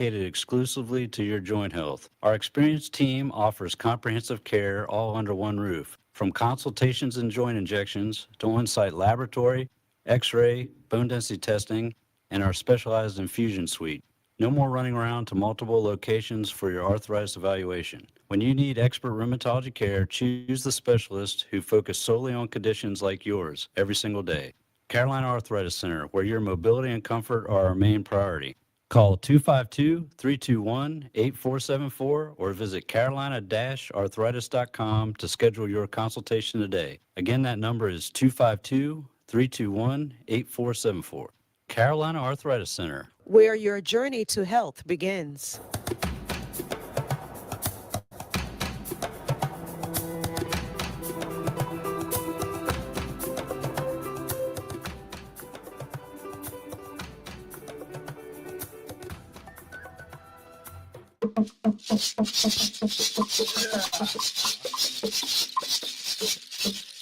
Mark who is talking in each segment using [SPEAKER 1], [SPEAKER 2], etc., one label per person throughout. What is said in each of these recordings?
[SPEAKER 1] exclusively to your joint health. Our experienced team offers comprehensive care all under one roof. From consultations and joint injections to on-site laboratory, x-ray, bone density testing, and our specialized infusion suite. No more running around to multiple locations for your arthritis evaluation. When you need expert rheumatology care, choose the specialist who focus solely on conditions like yours every single day. Carolina Arthritis Center, where your mobility and comfort are our main priority. Call 252-321-8474 or visit carolina-arthritis.com to schedule your consultation today. Again, that number is 252-321-8474. Carolina Arthritis Center,
[SPEAKER 2] where your journey to health begins.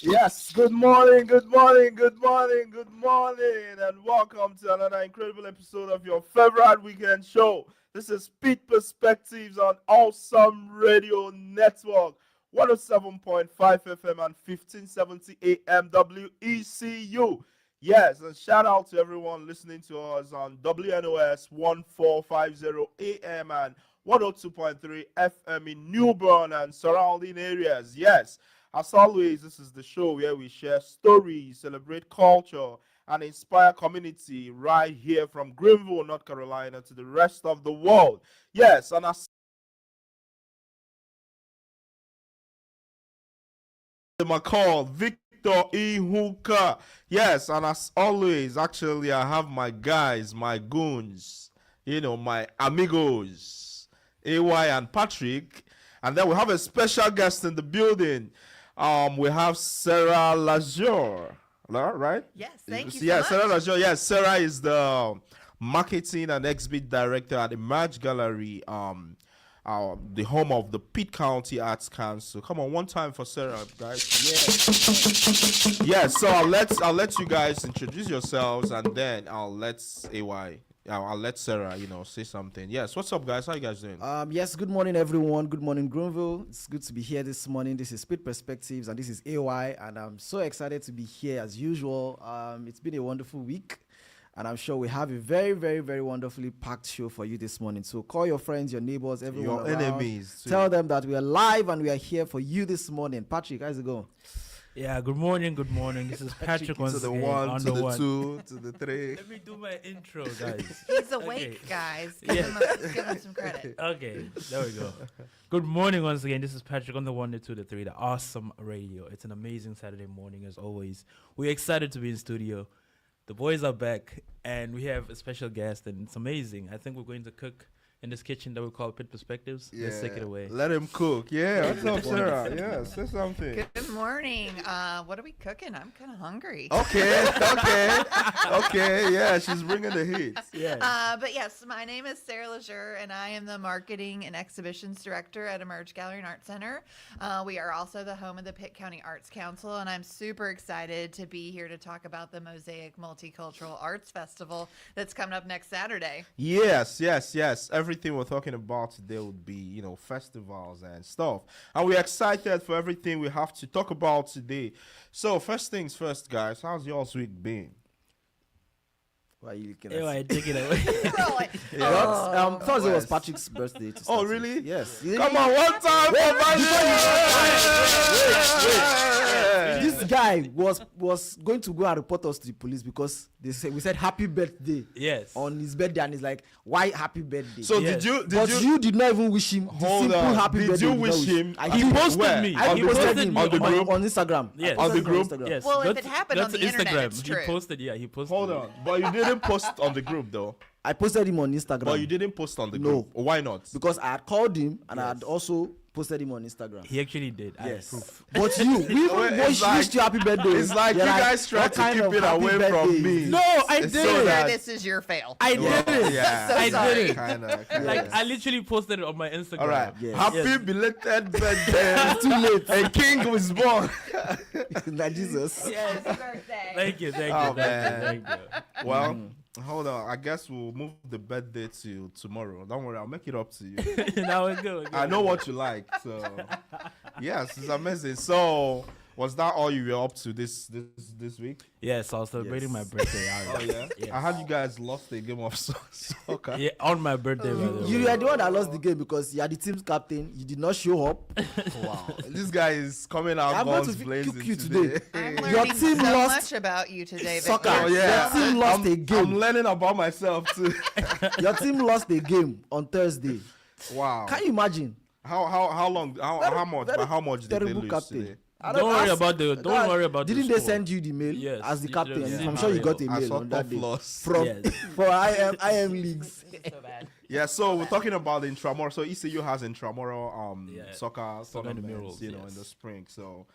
[SPEAKER 3] Yes, good morning, good morning, good morning, good morning, and welcome to another incredible episode of your favorite weekend show. This is Pitt Perspectives on Awesome Radio Network, 107.5 FM and 1570 AM WECU. Yes, and shout out to everyone listening to us on WNOS 1450 AM and 102.3 FM in Newburn and surrounding areas. Yes. As always, this is the show where we share stories, celebrate culture, and inspire community right here from Greenville, North Carolina to the rest of the world. Yes, and as my call, Victor Ihuka. Yes, and as always, actually, I have my guys, my goons, my amigos, AY and Patrick. And then we have a special guest in the building. We have Sarah Lajour, right?
[SPEAKER 4] Yes, thank you.
[SPEAKER 3] Yeah,
[SPEAKER 4] so
[SPEAKER 3] Sarah
[SPEAKER 4] much.
[SPEAKER 3] Lajour. Yes, Sarah is the marketing and exhibit director at Emerge Gallery, the home of the Pitt County Arts Council. Come on, one time for Sarah, guys. Yeah. So I'll let you guys introduce yourselves, and then I'll let Sarah, say something. Yes, what's up, guys? How you guys doing?
[SPEAKER 5] Yes, good morning, everyone. Good morning, Greenville. It's good to be here this morning. This is Pitt Perspectives, and this is AY, and I'm so excited to be here as usual. It's been a wonderful week, and I'm sure we have a very, very, very wonderfully packed show for you this morning. So call your friends, your neighbors, everyone
[SPEAKER 3] your
[SPEAKER 5] around.
[SPEAKER 3] Enemies. Too.
[SPEAKER 5] Tell them that we are live and we are here for you this morning. Patrick, how's it going?
[SPEAKER 6] Yeah, good morning. This is Patrick once
[SPEAKER 3] to the
[SPEAKER 6] again,
[SPEAKER 3] one,
[SPEAKER 6] on
[SPEAKER 3] to
[SPEAKER 6] the
[SPEAKER 3] the
[SPEAKER 6] one.
[SPEAKER 3] two, to the three.
[SPEAKER 6] Let me do my intro, guys.
[SPEAKER 4] He's awake, guys. Give him some credit.
[SPEAKER 6] Okay, there we go. Good morning once again. This is Patrick on the 1, the 2, the 3, the Awesome Radio. It's an amazing Saturday morning as always. We're excited to be in studio. The boys are back, and we have a special guest, and it's amazing. I think we're going to cook in this kitchen that we call Pitt Perspectives.
[SPEAKER 3] Yeah.
[SPEAKER 6] Let's take it away.
[SPEAKER 3] Let him cook. Yeah, what's up, Sarah? Yeah, say something.
[SPEAKER 4] Good morning. What are we cooking? I'm kind of hungry.
[SPEAKER 3] Okay. Yeah, she's bringing the heat.
[SPEAKER 6] Yeah.
[SPEAKER 4] But yes, my name is Sarah Lajour, and I am the Marketing and Exhibitions Director at Emerge Gallery and Art Center. We are also the home of the Pitt County Arts Council, and I'm super excited to be here to talk about the Mosaic Multicultural Arts Festival that's coming up next Saturday.
[SPEAKER 3] Yes. Everything we're talking about today would be, festivals and stuff. And we're excited for everything we have to talk about today. So, first things first, guys, how's y'all's week been?
[SPEAKER 5] Why are you looking
[SPEAKER 6] Anyway,
[SPEAKER 5] at
[SPEAKER 6] take it away.
[SPEAKER 5] Thursday was Patrick's birthday. To start with.
[SPEAKER 3] Really?
[SPEAKER 5] Yes.
[SPEAKER 3] Come on, one time for Patrick!
[SPEAKER 5] This guy was going to go and report us to the police because we said happy birthday
[SPEAKER 6] Yes.
[SPEAKER 5] on his birthday, and he's like, why happy birthday?
[SPEAKER 3] So
[SPEAKER 6] Yes.
[SPEAKER 3] did
[SPEAKER 5] you did not even wish him the
[SPEAKER 3] Hold
[SPEAKER 5] simple
[SPEAKER 3] on.
[SPEAKER 5] happy
[SPEAKER 3] Did
[SPEAKER 5] birthday.
[SPEAKER 3] you
[SPEAKER 5] did
[SPEAKER 3] wish
[SPEAKER 5] not
[SPEAKER 3] him?
[SPEAKER 6] He posted
[SPEAKER 3] Where?
[SPEAKER 6] me.
[SPEAKER 5] I
[SPEAKER 6] He
[SPEAKER 5] posted
[SPEAKER 6] posted
[SPEAKER 5] him
[SPEAKER 6] me
[SPEAKER 3] on the group?
[SPEAKER 5] on Instagram.
[SPEAKER 6] Yes.
[SPEAKER 5] I
[SPEAKER 3] On the
[SPEAKER 5] posted
[SPEAKER 3] group?
[SPEAKER 5] Instagram.
[SPEAKER 6] Yes.
[SPEAKER 4] Well, if
[SPEAKER 6] That's-
[SPEAKER 4] it happened on
[SPEAKER 6] that's
[SPEAKER 4] the internet,
[SPEAKER 6] Instagram.
[SPEAKER 4] it's true.
[SPEAKER 6] He posted. Yeah, he posted.
[SPEAKER 3] Hold on. But you didn't post on the group, though.
[SPEAKER 5] I posted him on Instagram.
[SPEAKER 3] But you didn't post on the
[SPEAKER 5] No.
[SPEAKER 3] group. Why not?
[SPEAKER 5] because I had called him and I had
[SPEAKER 3] Yes.
[SPEAKER 5] also posted him on Instagram.
[SPEAKER 6] He actually did. I have
[SPEAKER 5] Yes.
[SPEAKER 6] proof.
[SPEAKER 5] But we even
[SPEAKER 3] It's like-
[SPEAKER 5] wished you happy birthday.
[SPEAKER 3] It's like
[SPEAKER 5] You're
[SPEAKER 3] you guys try
[SPEAKER 5] what
[SPEAKER 3] to
[SPEAKER 5] kind
[SPEAKER 3] keep
[SPEAKER 5] of
[SPEAKER 3] it
[SPEAKER 5] happy
[SPEAKER 3] away
[SPEAKER 5] birthday
[SPEAKER 3] from
[SPEAKER 5] is
[SPEAKER 3] me.
[SPEAKER 5] this?
[SPEAKER 6] No, I
[SPEAKER 3] It's
[SPEAKER 6] did.
[SPEAKER 3] so
[SPEAKER 4] Sure,
[SPEAKER 3] that-
[SPEAKER 4] this is your fail.
[SPEAKER 6] I did it.
[SPEAKER 3] Yeah.
[SPEAKER 4] So
[SPEAKER 6] I
[SPEAKER 4] sorry.
[SPEAKER 6] did it.
[SPEAKER 3] Kinda.
[SPEAKER 6] Like I literally posted it on my Instagram.
[SPEAKER 3] All right.
[SPEAKER 5] Yes.
[SPEAKER 3] Happy
[SPEAKER 6] Yes.
[SPEAKER 3] belated birthday.
[SPEAKER 5] Too late.
[SPEAKER 3] A king was born.
[SPEAKER 5] Like Jesus.
[SPEAKER 6] Yes.
[SPEAKER 4] Happy birthday.
[SPEAKER 6] Thank you.
[SPEAKER 3] Oh, man.
[SPEAKER 6] Thank you.
[SPEAKER 3] Well, Hold on. I guess we'll move the birthday to tomorrow. Don't worry, I'll make it up to you.
[SPEAKER 6] Now we're good.
[SPEAKER 3] I know what you like. So yes, it's amazing. So was that all you were up to this week?
[SPEAKER 6] Yes, I was celebrating my
[SPEAKER 3] Yes.
[SPEAKER 6] birthday.
[SPEAKER 3] Oh yeah.
[SPEAKER 6] Yes.
[SPEAKER 3] I heard you guys lost a game of soccer.
[SPEAKER 6] Yeah, on my birthday. by the
[SPEAKER 5] You
[SPEAKER 6] way.
[SPEAKER 5] are the one that lost the game because you are the team's captain. You did not show up.
[SPEAKER 3] Wow. This guy is coming out
[SPEAKER 5] I'm going
[SPEAKER 3] guns
[SPEAKER 5] to
[SPEAKER 3] blazing
[SPEAKER 5] cook you
[SPEAKER 3] today.
[SPEAKER 4] I'm
[SPEAKER 5] Your
[SPEAKER 4] learning
[SPEAKER 5] team
[SPEAKER 4] so
[SPEAKER 5] lost
[SPEAKER 4] much about you today,
[SPEAKER 5] soccer.
[SPEAKER 4] Victor.
[SPEAKER 3] Oh, yeah.
[SPEAKER 5] Your team lost a
[SPEAKER 3] I'm
[SPEAKER 5] game.
[SPEAKER 3] learning about myself too.
[SPEAKER 5] Your team lost a game on Thursday.
[SPEAKER 3] Wow.
[SPEAKER 5] Can you imagine?
[SPEAKER 3] How long? How much?
[SPEAKER 5] very
[SPEAKER 3] By how much did they
[SPEAKER 5] terrible
[SPEAKER 3] lose
[SPEAKER 5] captain.
[SPEAKER 3] today?
[SPEAKER 5] I
[SPEAKER 6] Don't worry
[SPEAKER 5] ask-
[SPEAKER 6] about the. Don't
[SPEAKER 5] that-
[SPEAKER 6] worry about.
[SPEAKER 5] Didn't
[SPEAKER 6] the
[SPEAKER 5] they
[SPEAKER 6] score.
[SPEAKER 5] send you the mail
[SPEAKER 6] Yes,
[SPEAKER 5] as the
[SPEAKER 6] you
[SPEAKER 5] captain?
[SPEAKER 6] should have
[SPEAKER 5] I'm
[SPEAKER 6] seen
[SPEAKER 5] sure you
[SPEAKER 6] my
[SPEAKER 5] got a
[SPEAKER 6] mail.
[SPEAKER 3] I
[SPEAKER 5] mail
[SPEAKER 3] saw
[SPEAKER 5] on that
[SPEAKER 3] tough
[SPEAKER 5] day
[SPEAKER 3] loss.
[SPEAKER 5] from
[SPEAKER 6] Yes.
[SPEAKER 5] for IM leagues.
[SPEAKER 3] Yeah, so we're talking about the intramural. So ECU has intramural
[SPEAKER 6] Yeah.
[SPEAKER 3] soccer tournaments,
[SPEAKER 6] intramurals,
[SPEAKER 3] in
[SPEAKER 6] yes.
[SPEAKER 3] the spring. So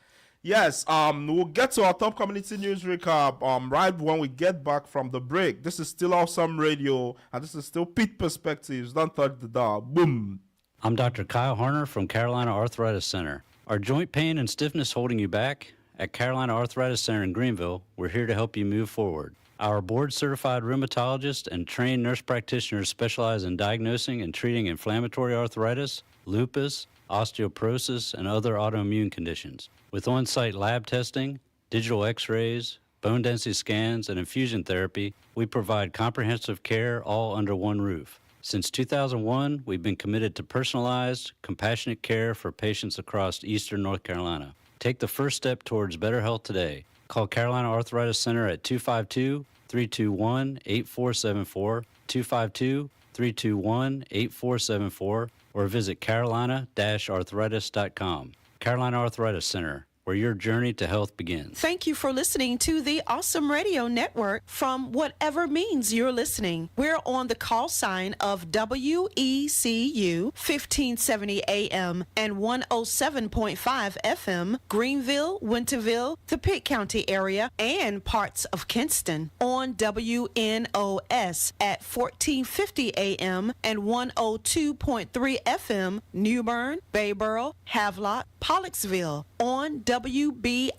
[SPEAKER 3] yes, we'll get to our top community news recap right when we get back from the break. This is still Awesome Radio, and this is still Pitt Perspectives. Don't touch the dial. Boom.
[SPEAKER 1] I'm Dr. Kyle Harner from Carolina Arthritis Center. Are joint pain and stiffness holding you back? At Carolina Arthritis Center in Greenville, we're here to help you move forward. Our board-certified rheumatologist and trained nurse practitioners specialize in diagnosing and treating inflammatory arthritis, lupus, osteoporosis, and other autoimmune conditions. With on-site lab testing, digital x-rays, bone density scans, and infusion therapy, we provide comprehensive care all under one roof. Since 2001, we've been committed to personalized, compassionate care for patients across eastern North Carolina. Take the first step towards better health today. Call Carolina Arthritis Center at 252-321-8474, 252-321-8474, or visit carolina-arthritis.com. Carolina Arthritis Center, where your journey to health begins.
[SPEAKER 2] Thank you for listening to the Awesome Radio Network from whatever means you're listening. We're on the call sign of WECU 1570 AM and 107.5 FM, Greenville, Winterville, the Pitt County area, and parts of Kinston. On WNOS at 1450 AM and 102.3 FM, New Bern, Bayboro, Havelock, Pollocksville. On WBISLP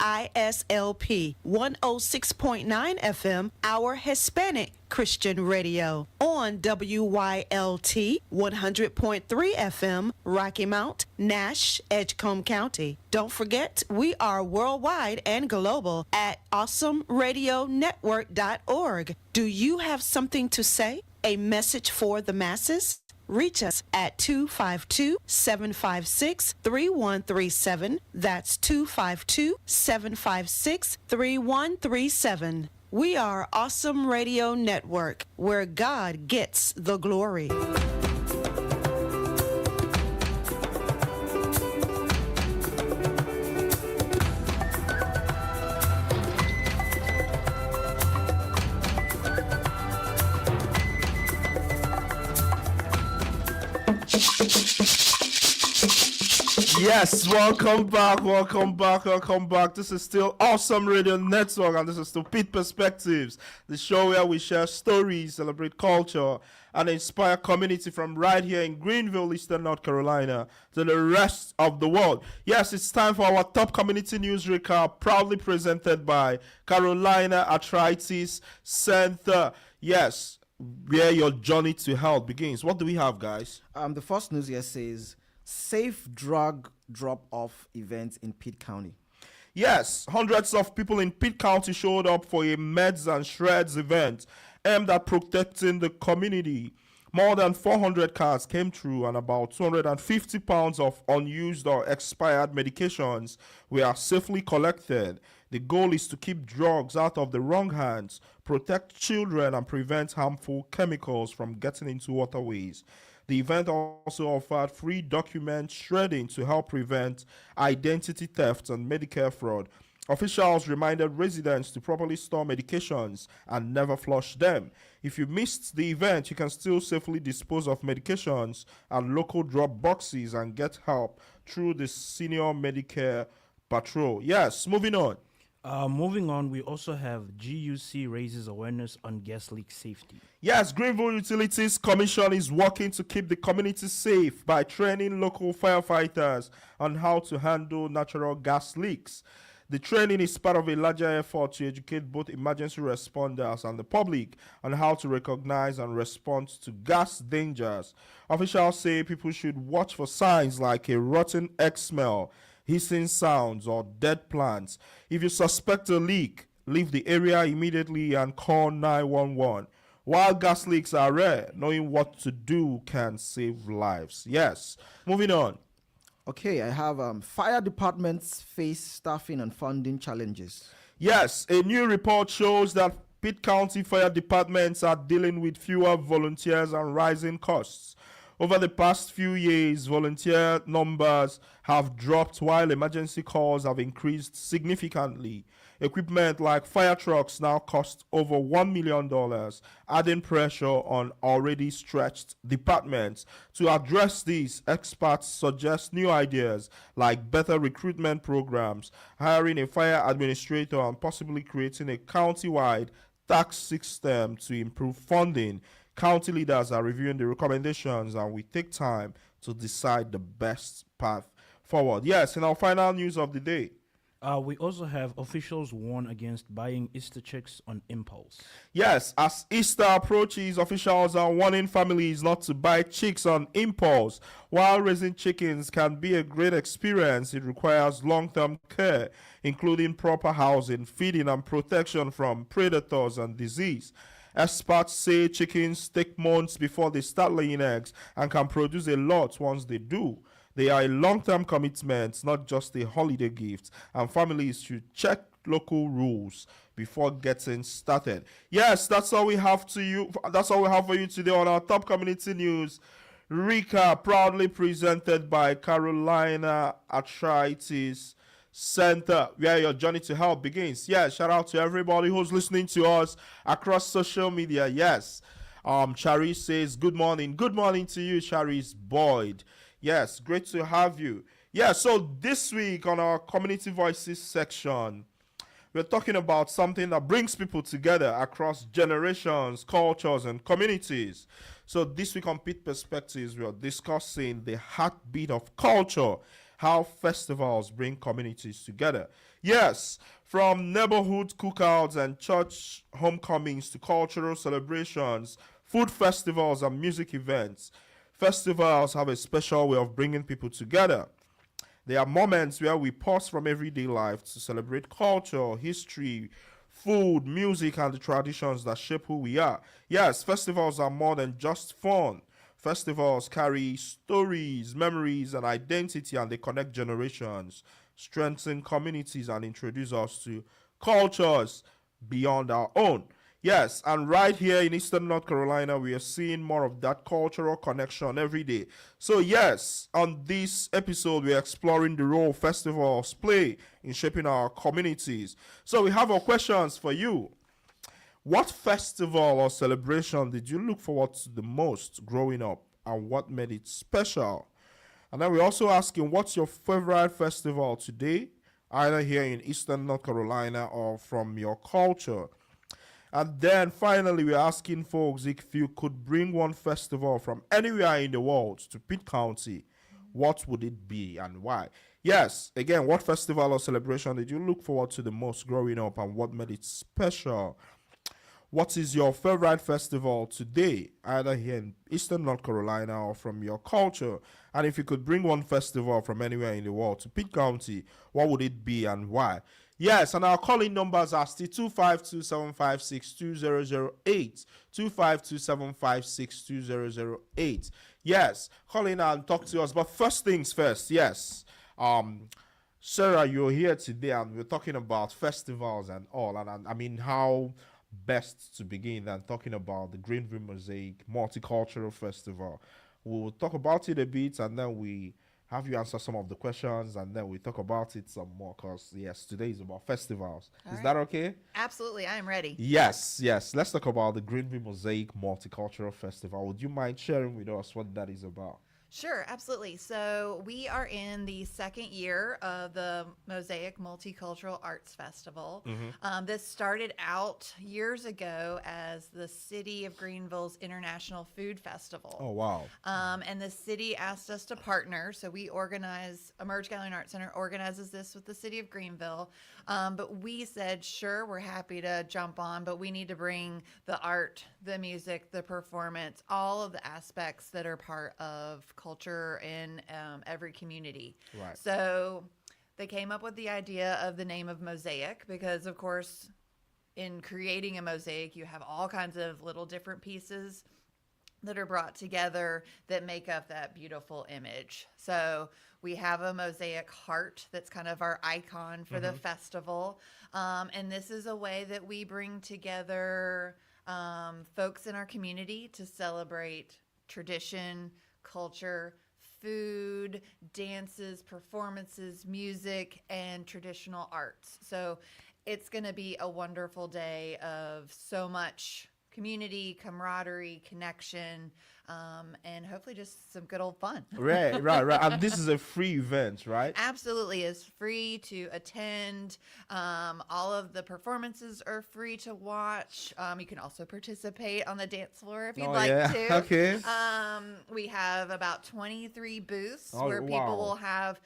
[SPEAKER 2] 106.9 FM, our Hispanic Christian radio. On WYLT 100.3 FM, Rocky Mount, Nash, Edgecombe County. Don't forget, we are worldwide and global at awesomeradionetwork.org. Do you have something to say? A message for the masses? Reach us at 252-756-3137. That's 252-756-3137. We are Awesome Radio Network, where God gets the glory.
[SPEAKER 3] Yes, welcome back, welcome back, welcome back. This is still Awesome Radio Network, and this is still Pitt Perspectives, the show where we share stories, celebrate culture, and inspire community from right here in Greenville, Eastern North Carolina, to the rest of the world. Yes, it's time for our top community news recap, proudly presented by Carolina Arthritis Center. Yes, where your journey to health begins. What do we have, guys?
[SPEAKER 5] The first news here says safe drug drop-off event in Pitt County.
[SPEAKER 3] Yes, hundreds of people in Pitt County showed up for a Meds and Shreds event aimed at protecting the community. More than 400 cars came through, and about 250 pounds of unused or expired medications were safely collected. The goal is to keep drugs out of the wrong hands, protect children, and prevent harmful chemicals from getting into waterways. The event also offered free document shredding to help prevent identity theft and Medicare fraud. Officials reminded residents to properly store medications and never flush them. If you missed the event, you can still safely dispose of medications at local drop boxes and get help through the Senior Medicare Patrol. Yes, moving on.
[SPEAKER 6] Moving on, we also have GUC raises awareness on gas leak safety.
[SPEAKER 3] Yes, Greenville Utilities Commission is working to keep the community safe by training local firefighters on how to handle natural gas leaks. The training is part of a larger effort to educate both emergency responders and the public on how to recognize and respond to gas dangers. Officials say people should watch for signs like a rotten egg smell, hissing sounds, or dead plants. If you suspect a leak, leave the area immediately and call 911. While gas leaks are rare, knowing what to do can save lives. Yes. Moving on.
[SPEAKER 5] Okay, I have fire departments face staffing and funding challenges.
[SPEAKER 3] Yes, a new report shows that Pitt County fire departments are dealing with fewer volunteers and rising costs. Over the past few years, volunteer numbers have dropped while emergency calls have increased significantly. Equipment like fire trucks now cost over $1 million, adding pressure on already stretched departments. To address this, experts suggest new ideas like better recruitment programs, hiring a fire administrator, and possibly creating a county-wide tax system to improve funding. County leaders are reviewing the recommendations and we take time to decide the best path forward. Yes, in our final news of the day.
[SPEAKER 6] We also have officials warn against buying Easter chicks on impulse.
[SPEAKER 3] Yes, as Easter approaches, officials are warning families not to buy chicks on impulse. While raising chickens can be a great experience, it requires long-term care, including proper housing, feeding, and protection from predators and disease. Experts say chickens take months before they start laying eggs and can produce a lot once they do. They are a long-term commitment, not just a holiday gift, and families should check local rules before getting started. Yes, that's all we have to you. That's all we have for you today on our top community news recap, proudly presented by Carolina Arthritis Center, where your journey to help begins. Yes, shout out to everybody who's listening to us across social media. Yes, Charis says good morning. Good morning to you, Charis Boyd. Yes, great to have you. Yeah, so this week on our Community Voices section, we're talking about something that brings people together across generations, cultures, and communities. So this week on Pitt Perspectives, we are discussing the heartbeat of culture, how festivals bring communities together. Yes, from neighborhood cookouts and church homecomings to cultural celebrations, food festivals, and music events. Festivals have a special way of bringing people together. There are moments where we pause from everyday life to celebrate culture, history, food, music, and the traditions that shape who we are. Yes, festivals are more than just fun. Festivals carry stories, memories, and identity, and they connect generations, strengthen communities, and introduce us to cultures beyond our own. Yes, and right here in Eastern North Carolina, we are seeing more of that cultural connection every day. So yes, on this episode, we are exploring the role festivals play in shaping our communities. So we have our questions for you. What festival or celebration did you look forward to the most growing up, and what made it special? And then we're also asking, what's your favorite festival today, either here in Eastern North Carolina or from your culture? And then finally, we're asking folks if you could bring one festival from anywhere in the world to Pitt County, what would it be and why? Yes, again, what festival or celebration did you look forward to the most growing up and what made it special? What is your favorite festival today, either here in Eastern North Carolina or from your culture? And if you could bring one festival from anywhere in the world to Pitt County, what would it be and why? Yes, and our calling numbers are still 252-756-2008, 252-756-2008. Yes, call in and talk to us. But first things first, yes. Sarah, you're here today and we're talking about festivals and all. And I mean, how best to begin than talking about the Greenville Mosaic Multicultural Festival. We'll talk about it a bit and then we have you answer some of the questions and then we talk about it some more because yes, today is about festivals. Is that okay?
[SPEAKER 4] Absolutely, I am ready.
[SPEAKER 3] Yes. Let's talk about the Greenville Mosaic Multicultural Festival. Would you mind sharing with us what that is about?
[SPEAKER 4] Sure, absolutely. So we are in the second year of the Mosaic Multicultural Arts Festival. This started out years ago as the City of Greenville's International Food Festival.
[SPEAKER 3] Oh, wow.
[SPEAKER 4] And the city asked us to partner. So we organize, Emerge Gallery and Art Center organizes this with the City of Greenville. But we said, sure, we're happy to jump on, but we need to bring the art, the music, the performance, all of the aspects that are part of culture in every community.
[SPEAKER 3] Right.
[SPEAKER 4] So they came up with the idea of the name of Mosaic because, of course, in creating a mosaic, you have all kinds of little different pieces that are brought together that make up that beautiful image. So we have a mosaic heart that's kind of our icon for the festival. And this is a way that we bring together folks in our community to celebrate tradition, culture, food, dances, performances, music, and traditional arts. So it's going to be a wonderful day of so much community, camaraderie, connection, and hopefully just some good old fun.
[SPEAKER 3] Right. And this is a free event, right?
[SPEAKER 4] Absolutely. It's free to attend. All of the performances are free to watch. You can also participate on the dance floor if you'd like to.
[SPEAKER 3] Okay.
[SPEAKER 4] We have about 23 booths
[SPEAKER 3] Oh,
[SPEAKER 4] where people
[SPEAKER 3] wow.
[SPEAKER 4] will have,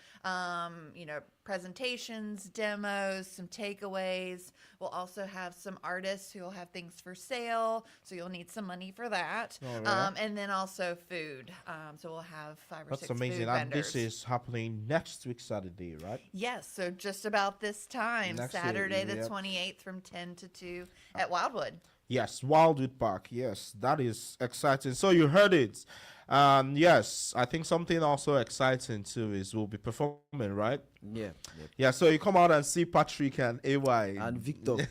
[SPEAKER 4] presentations, demos, some takeaways. We'll also have some artists who will have things for sale, so you'll need some money for that.
[SPEAKER 3] All right.
[SPEAKER 4] And then also food. So we'll have 5 or
[SPEAKER 3] That's
[SPEAKER 4] 6
[SPEAKER 3] amazing.
[SPEAKER 4] food
[SPEAKER 3] And
[SPEAKER 4] vendors.
[SPEAKER 3] this is happening next week, Saturday, right?
[SPEAKER 4] Yes, so just about this time,
[SPEAKER 3] Next week,
[SPEAKER 4] Saturday the
[SPEAKER 3] yep.
[SPEAKER 4] 28th from 10 to 2 at Wildwood.
[SPEAKER 3] Yes, Wildwood Park. Yes, that is exciting. So you heard it. Yes, I think something also exciting too is we'll be performing, right?
[SPEAKER 5] Yeah.
[SPEAKER 3] Yeah, so you come out and see Patrick and AY.
[SPEAKER 5] And Victor. In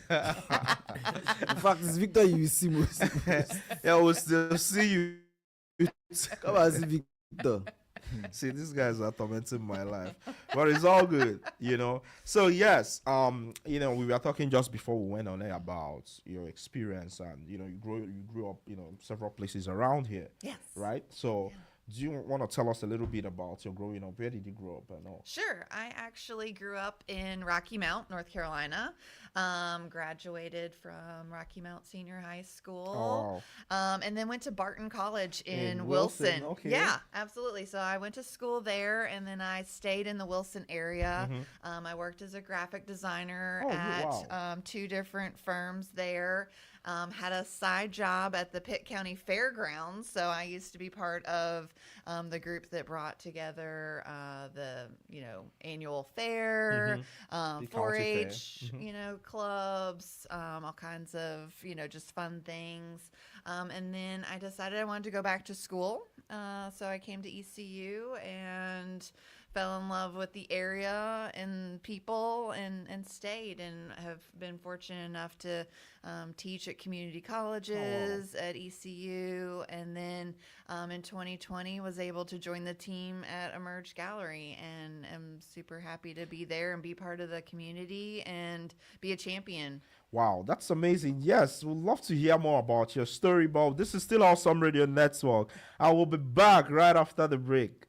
[SPEAKER 5] fact, it's Victor you will see most.
[SPEAKER 3] Yeah, we'll still see you.
[SPEAKER 5] Come and see Victor.
[SPEAKER 3] See, these guys are tormenting my life, but it's all good, So yes, we were talking just before we went on air about your experience, and you grew up, several places around here,
[SPEAKER 4] Yes.
[SPEAKER 3] right? So, do you want to tell us a little bit about your growing up? Where did you grow up and all?
[SPEAKER 4] Sure. I actually grew up in Rocky Mount, North Carolina. Graduated from Rocky Mount Senior High School. And then went to Barton College in Wilson.
[SPEAKER 3] Okay.
[SPEAKER 4] Yeah, absolutely. So I went to school there, and then I stayed in the Wilson area. I worked as a graphic designer at 2 different firms there. Had a side job at the Pitt County Fairgrounds, so I used to be part of the group that brought together the annual fair,
[SPEAKER 3] The county
[SPEAKER 4] 4-H,
[SPEAKER 3] fair.
[SPEAKER 4] clubs, all kinds of just fun things. And then I decided I wanted to go back to school, so I came to ECU and fell in love with the area and people and stayed, and have been fortunate enough to teach at community colleges at ECU, and then in 2020 was able to join the team at Emerge Gallery, and am super happy to be there and be part of the community and be a champion.
[SPEAKER 3] Wow, that's amazing. Yes, we'd love to hear more about your story, but this is still Awesome Radio Network. I will be back right after the break.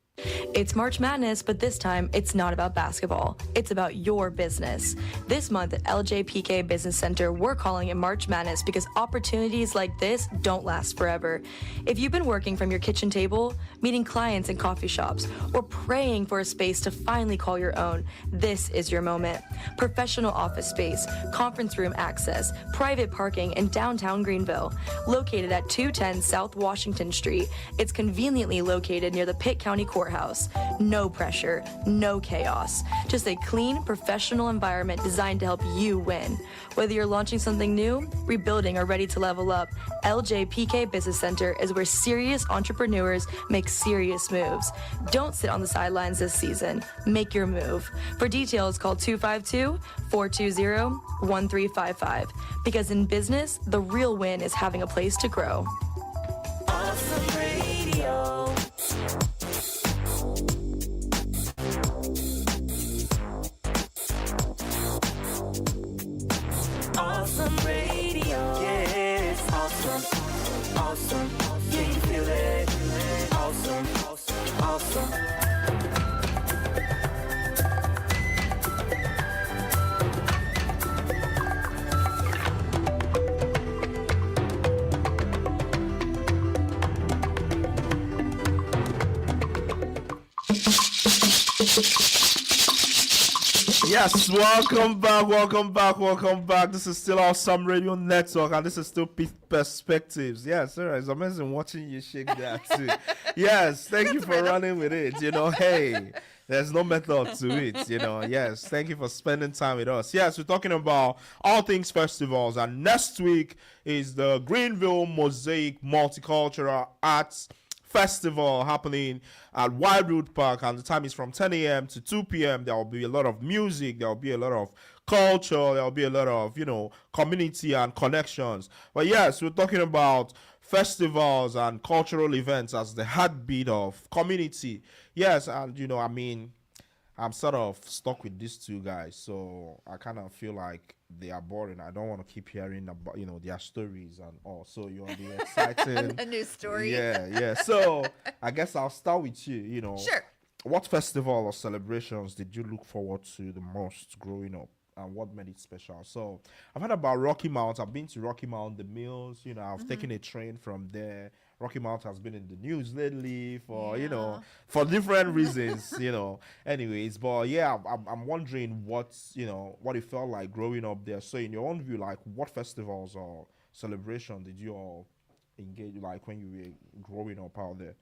[SPEAKER 7] It's March Madness, but this time it's not about basketball. It's about your business. This month at LJPK Business Center, we're calling it March Madness because opportunities like this don't last forever. If you've been working from your kitchen table, meeting clients in coffee shops, or praying for a space to finally call your own, this is your moment. Professional office space, conference room access, private parking in downtown Greenville. Located at 210 South Washington Street, it's conveniently located near the Pitt County Courthouse. No pressure, no chaos. Just a clean, professional environment designed to help you win. Whether you're launching something new, rebuilding, or ready to level up, LJPK Business Center is where serious entrepreneurs make serious moves. Don't sit on the sidelines this season. Make your move. For details, call 252-420-1355. Because in business, the real win is having a place to grow.
[SPEAKER 8] Awesome Radio. Awesome Radio. Yeah, it's awesome. Awesome. Yeah, you feel it. Awesome.
[SPEAKER 3] Yes, welcome back, welcome back, welcome back. This is still Awesome Radio Network, and this is still Perspectives. Yes, sir, it's amazing watching you shake that too. Yes, thank you for running with it. Hey, there's no method to it. Yes, thank you for spending time with us. Yes, we're talking about all things festivals, and next week is the Greenville Mosaic Multicultural Arts Festival happening at Wildwood Park, and the time is from 10 a.m. to 2 p.m. There will be a lot of music, there will be a lot of culture, there will be a lot of community and connections. But yes, we're talking about festivals and cultural events as the heartbeat of community. Yes, and I'm sort of stuck with these two guys, so I kind of feel like they are boring. I don't want to keep hearing about their stories and all. So you'll be exciting.
[SPEAKER 4] A new story.
[SPEAKER 3] Yeah. So I guess I'll start with you.
[SPEAKER 4] Sure.
[SPEAKER 3] What festival or celebrations did you look forward to the most growing up, and what made it special? So I've heard about Rocky Mount. I've been to Rocky Mount, the Mills. I've taken a train from there. Rocky Mount has been in the news lately for for different reasons. Anyways, but yeah, I'm wondering what it felt like growing up there. So in your own view, like what festivals or celebration did you all engage like when you were growing up out there?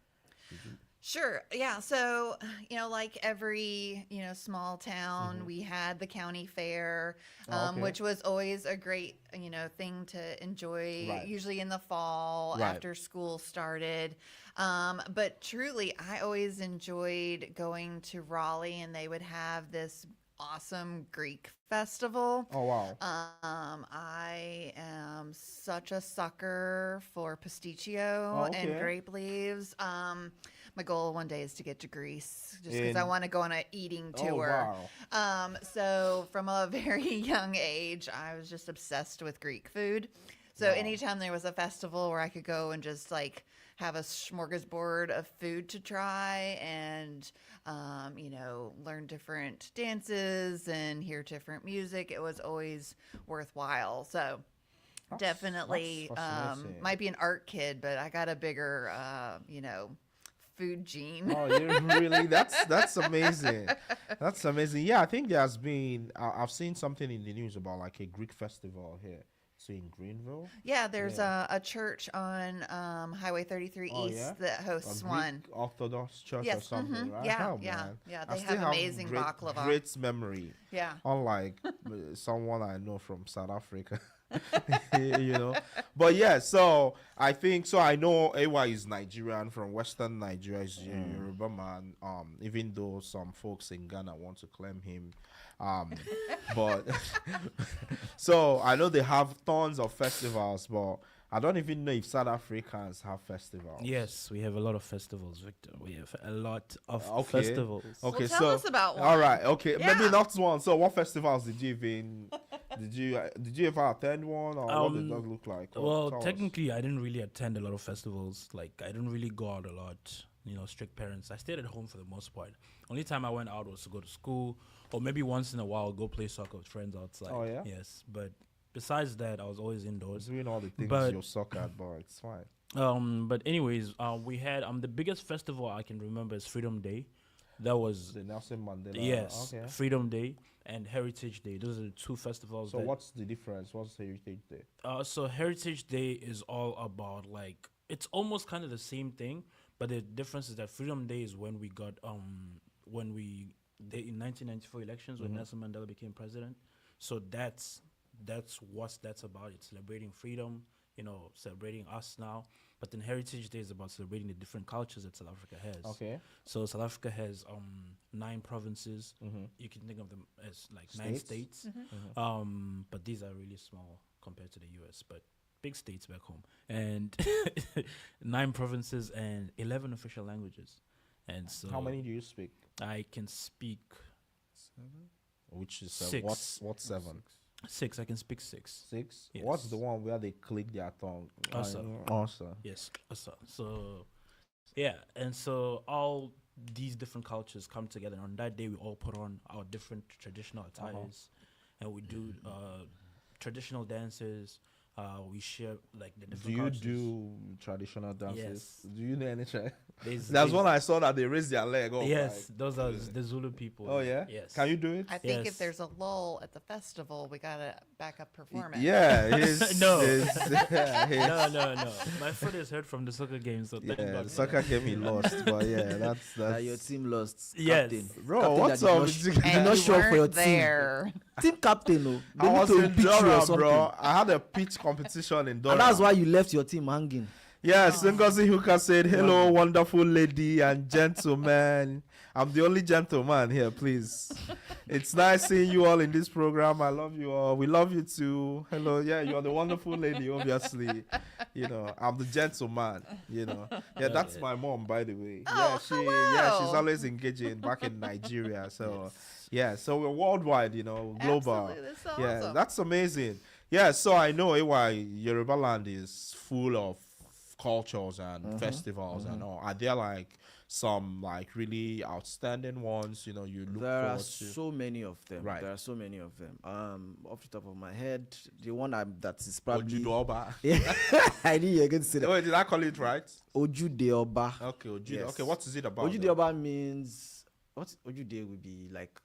[SPEAKER 4] Sure. Yeah. So, like every, small town, we had the county fair,
[SPEAKER 3] Okay.
[SPEAKER 4] which was always a great, thing to enjoy,
[SPEAKER 3] Right.
[SPEAKER 4] usually in the fall
[SPEAKER 3] Right.
[SPEAKER 4] after school started. But truly, I always enjoyed going to Raleigh, and they would have this awesome Greek festival.
[SPEAKER 3] Oh wow.
[SPEAKER 4] I am such a sucker for pasticcio
[SPEAKER 3] Oh, okay.
[SPEAKER 4] and grape leaves. My goal one day is to get to Greece, just because I
[SPEAKER 3] In-
[SPEAKER 4] want to go on an eating
[SPEAKER 3] Oh
[SPEAKER 4] tour.
[SPEAKER 3] wow.
[SPEAKER 4] So from a very young age, I was just obsessed with Greek food. So
[SPEAKER 3] Wow.
[SPEAKER 4] anytime there was a festival where I could go and just like have a smorgasbord of food to try and, learn different dances and hear different music, it was always worthwhile. So definitely
[SPEAKER 3] that's fascinating.
[SPEAKER 4] might be an art kid, but I got a bigger, food gene.
[SPEAKER 3] Oh, you really? That's amazing. That's amazing. Yeah, I think there's been. I've seen something in the news about like a Greek festival here. So in Greenville.
[SPEAKER 4] Yeah, there's
[SPEAKER 3] Yeah.
[SPEAKER 4] a church on Highway 33
[SPEAKER 3] Oh,
[SPEAKER 4] East
[SPEAKER 3] yeah?
[SPEAKER 4] that
[SPEAKER 3] A
[SPEAKER 4] hosts
[SPEAKER 3] Greek
[SPEAKER 4] one.
[SPEAKER 3] Orthodox church or
[SPEAKER 4] Yes,
[SPEAKER 3] something, right?
[SPEAKER 4] yeah,
[SPEAKER 3] Oh,
[SPEAKER 4] yeah,
[SPEAKER 3] man.
[SPEAKER 4] yeah.
[SPEAKER 3] I
[SPEAKER 4] They
[SPEAKER 3] still
[SPEAKER 4] have amazing
[SPEAKER 3] great,
[SPEAKER 4] baklava.
[SPEAKER 3] Great memory.
[SPEAKER 4] Yeah.
[SPEAKER 3] Unlike someone I know from South Africa. But yeah, so I think so. I know AY is Nigerian from Western Nigeria. Is a Yoruba man. Even though some folks in Ghana want to claim him, but so I know they have tons of festivals, but I don't even know if South Africans have festivals.
[SPEAKER 6] Yes, we have a lot of festivals, Victor. We have a lot of
[SPEAKER 3] Okay.
[SPEAKER 6] festivals.
[SPEAKER 3] Okay,
[SPEAKER 4] Well, tell
[SPEAKER 3] so
[SPEAKER 4] us about one.
[SPEAKER 3] all right, okay, maybe
[SPEAKER 4] Yeah.
[SPEAKER 3] not one. So, what festivals did you even did you ever attend one, or what did that look like?
[SPEAKER 6] Well,
[SPEAKER 3] Tell us.
[SPEAKER 6] technically, I didn't really attend a lot of festivals. Like, I didn't really go out a lot. Strict parents. I stayed at home for the most part. Only time I went out was to go to school, or maybe once in a while go play soccer with friends outside.
[SPEAKER 3] Oh, yeah?
[SPEAKER 6] Yes, but besides that, I was always indoors.
[SPEAKER 3] doing all the things
[SPEAKER 6] But-
[SPEAKER 3] you suck at, but it's fine.
[SPEAKER 6] But anyways, we had the biggest festival I can remember is Freedom Day. That was
[SPEAKER 3] The Nelson Mandela.
[SPEAKER 6] yes,
[SPEAKER 3] Okay.
[SPEAKER 6] Freedom Day and Heritage Day. Those are the two festivals.
[SPEAKER 3] So,
[SPEAKER 6] that,
[SPEAKER 3] what's the difference? What's Heritage Day?
[SPEAKER 6] So Heritage Day is all about like it's almost kind of the same thing, but the difference is that Freedom Day is when we got in 1994 elections when Nelson Mandela became president. So that's what that's about. It's celebrating freedom, celebrating us now. But then Heritage Day is about celebrating the different cultures that South Africa has.
[SPEAKER 3] Okay.
[SPEAKER 6] So South Africa has 9 provinces. You can think of them as like 9
[SPEAKER 3] States?
[SPEAKER 6] states. But these are really small compared to the US, but big states back home. And 9 provinces and 11 official languages. And so
[SPEAKER 3] How many do you speak?
[SPEAKER 6] I can speak
[SPEAKER 3] Which is
[SPEAKER 6] 6.
[SPEAKER 3] what's 7?
[SPEAKER 6] 6. I can speak 6.
[SPEAKER 3] 6?
[SPEAKER 6] Yes.
[SPEAKER 3] What's the one where they click their tongue?
[SPEAKER 6] Asa.
[SPEAKER 3] Asa.
[SPEAKER 6] Yes. So yeah, and so all these different cultures come together. And on that day, we all put on our different traditional attires, and we do traditional dances. We share like the
[SPEAKER 3] Do
[SPEAKER 6] different
[SPEAKER 3] you
[SPEAKER 6] cultures.
[SPEAKER 3] do traditional dances?
[SPEAKER 6] Yes.
[SPEAKER 3] Do you know any?
[SPEAKER 6] There's
[SPEAKER 3] There's one I saw that they raised their leg up.
[SPEAKER 6] Yes, those are the Zulu people.
[SPEAKER 3] Oh yeah.
[SPEAKER 6] Yes.
[SPEAKER 3] Can you do it?
[SPEAKER 4] I think
[SPEAKER 6] Yes.
[SPEAKER 4] if there's a lull at the festival, we got a backup performance.
[SPEAKER 3] Yeah.
[SPEAKER 6] No.
[SPEAKER 3] No.
[SPEAKER 6] No. My foot is hurt from the soccer game, so thank
[SPEAKER 3] Yeah,
[SPEAKER 6] God.
[SPEAKER 3] the soccer game he lost, but yeah, that's
[SPEAKER 5] That your team lost.
[SPEAKER 6] Yes.
[SPEAKER 5] Captain.
[SPEAKER 3] Bro,
[SPEAKER 5] Captain
[SPEAKER 3] what's
[SPEAKER 5] that did
[SPEAKER 3] up
[SPEAKER 5] not
[SPEAKER 3] with
[SPEAKER 5] sh-
[SPEAKER 3] you
[SPEAKER 5] did
[SPEAKER 3] guys?
[SPEAKER 4] And
[SPEAKER 5] not
[SPEAKER 4] you
[SPEAKER 5] show up for your
[SPEAKER 4] weren't
[SPEAKER 5] team.
[SPEAKER 4] there.
[SPEAKER 5] Team captain, no. They
[SPEAKER 3] I
[SPEAKER 5] need
[SPEAKER 3] was
[SPEAKER 5] to
[SPEAKER 3] in
[SPEAKER 5] impeach you or
[SPEAKER 3] Durham,
[SPEAKER 5] something.
[SPEAKER 3] bro. I had a pitch competition in Durham.
[SPEAKER 5] And that's why you left your team hanging.
[SPEAKER 3] Yes, Ngozi Ihuka said, "Hello, wonderful lady and gentlemen. I'm the only gentleman here, please. It's nice seeing you all in this program. I love you all. We love you too. Hello, yeah, you're the wonderful lady, obviously. You know, I'm the gentleman. You know, yeah, that's my mom, by the way.
[SPEAKER 4] Oh,
[SPEAKER 3] she's
[SPEAKER 4] hello.
[SPEAKER 3] always engaging back in Nigeria. So, yeah, so we're worldwide. You know, global.
[SPEAKER 4] Absolutely, that's
[SPEAKER 3] Yeah,
[SPEAKER 4] awesome.
[SPEAKER 3] that's amazing. Yeah, so I know why Yoruba land is full of cultures and festivals and all. Are there like some like really outstanding ones? You know, you look
[SPEAKER 5] There are
[SPEAKER 3] forward to.
[SPEAKER 5] so many of them.
[SPEAKER 3] Right.
[SPEAKER 5] There are so many of them. Off the top of my head, the one that is probably
[SPEAKER 3] Ojudoba.
[SPEAKER 5] yeah, I knew you were going to say that.
[SPEAKER 3] Wait, did I call it right?
[SPEAKER 5] Ojude Oba.
[SPEAKER 3] Okay, Ojude.
[SPEAKER 5] Yes.
[SPEAKER 3] Okay, what is it about?
[SPEAKER 5] Ojude Oba means what? Ojude would be like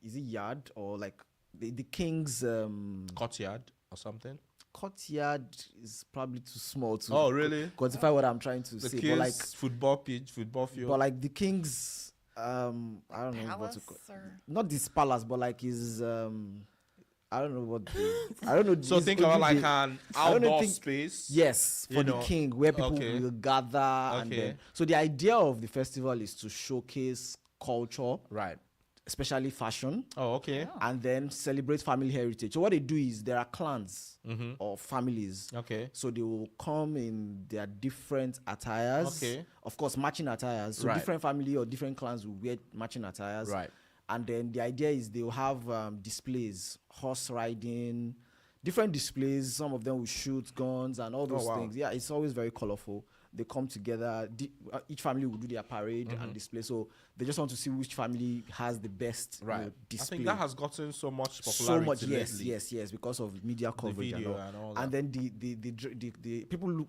[SPEAKER 5] is it yard or like the king's
[SPEAKER 3] Courtyard or something?
[SPEAKER 5] courtyard is probably too small to
[SPEAKER 3] Oh, really?
[SPEAKER 5] quantify what I'm trying to
[SPEAKER 3] The
[SPEAKER 5] say.
[SPEAKER 3] king's
[SPEAKER 5] But like
[SPEAKER 3] football pitch, football field.
[SPEAKER 5] but like the king's I don't know what to
[SPEAKER 4] Palace
[SPEAKER 5] call
[SPEAKER 4] or
[SPEAKER 5] not this palace, but like his I don't know what I don't know.
[SPEAKER 3] so
[SPEAKER 5] his
[SPEAKER 3] think about like
[SPEAKER 5] Ojude-
[SPEAKER 3] an
[SPEAKER 5] I don't know,
[SPEAKER 3] outdoor
[SPEAKER 5] think-
[SPEAKER 3] space.
[SPEAKER 5] Yes, for
[SPEAKER 3] You
[SPEAKER 5] the
[SPEAKER 3] know,
[SPEAKER 5] king, where people
[SPEAKER 3] okay.
[SPEAKER 5] will gather, and
[SPEAKER 3] Okay.
[SPEAKER 5] then so the idea of the festival is to showcase culture,
[SPEAKER 3] Right.
[SPEAKER 5] especially fashion,
[SPEAKER 3] Oh, okay.
[SPEAKER 5] and then celebrate family heritage. So what they do is there are clans or families.
[SPEAKER 3] Okay.
[SPEAKER 5] So they will come in their different attires.
[SPEAKER 3] Okay.
[SPEAKER 5] Of course, matching attires. So
[SPEAKER 3] Right.
[SPEAKER 5] different family or different clans will wear matching attires.
[SPEAKER 3] Right.
[SPEAKER 5] And then the idea is they will have displays, horse riding, different displays. Some of them will shoot guns and all those
[SPEAKER 3] wow.
[SPEAKER 5] things. Yeah, it's always very colorful. They come together. Each family will do their parade and display. So they just want to see which family has the best
[SPEAKER 3] Right. I
[SPEAKER 5] display.
[SPEAKER 3] think that has gotten so much
[SPEAKER 5] So
[SPEAKER 3] popularity
[SPEAKER 5] much, yes,
[SPEAKER 3] lately.
[SPEAKER 5] yes, because of media coverage
[SPEAKER 3] video
[SPEAKER 5] and all.
[SPEAKER 3] and all that.
[SPEAKER 5] And then the people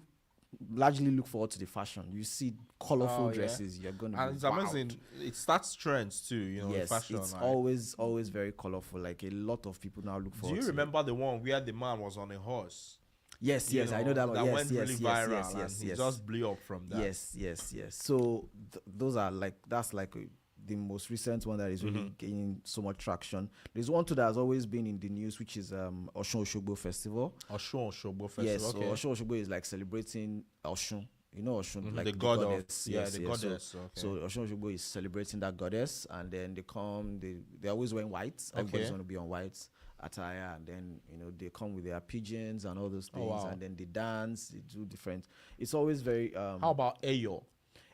[SPEAKER 5] largely look forward to the fashion. You see colorful
[SPEAKER 3] Oh, yeah.
[SPEAKER 5] dresses. You're gonna
[SPEAKER 3] And
[SPEAKER 5] be
[SPEAKER 3] it's
[SPEAKER 5] wowed.
[SPEAKER 3] amazing. It starts trends too, you know, in
[SPEAKER 5] Yes,
[SPEAKER 3] fashion.
[SPEAKER 5] it's
[SPEAKER 3] like.
[SPEAKER 5] always very colorful. Like a lot of people now look
[SPEAKER 3] Do
[SPEAKER 5] forward.
[SPEAKER 3] you
[SPEAKER 5] to it.
[SPEAKER 3] remember the one where the man was on a horse?
[SPEAKER 5] Yes,
[SPEAKER 3] You
[SPEAKER 5] yes, I know that one.
[SPEAKER 3] That
[SPEAKER 5] Yes,
[SPEAKER 3] went
[SPEAKER 5] yes,
[SPEAKER 3] really
[SPEAKER 5] yes,
[SPEAKER 3] viral,
[SPEAKER 5] yes,
[SPEAKER 3] and
[SPEAKER 5] yes,
[SPEAKER 3] he
[SPEAKER 5] yes.
[SPEAKER 3] just blew up from that.
[SPEAKER 5] Yes. So those are like that's like the most recent one that is really gaining so much traction. There's one too that has always been in the news, which is Osun Osogbo Festival.
[SPEAKER 3] Osun Osogbo Festival.
[SPEAKER 5] Yes,
[SPEAKER 3] okay.
[SPEAKER 5] so Osun Osogbo is like celebrating Osun. You know Osun, like
[SPEAKER 3] the god of the
[SPEAKER 5] yes.
[SPEAKER 3] goddess.
[SPEAKER 5] So Osun Osogbo is celebrating that goddess, and then they come. They always wear white. Everybody's going to be on white attire, and then they come with their pigeons and all those things,
[SPEAKER 3] wow.
[SPEAKER 5] and then they dance. They do different. It's always very.
[SPEAKER 3] How about Ayo?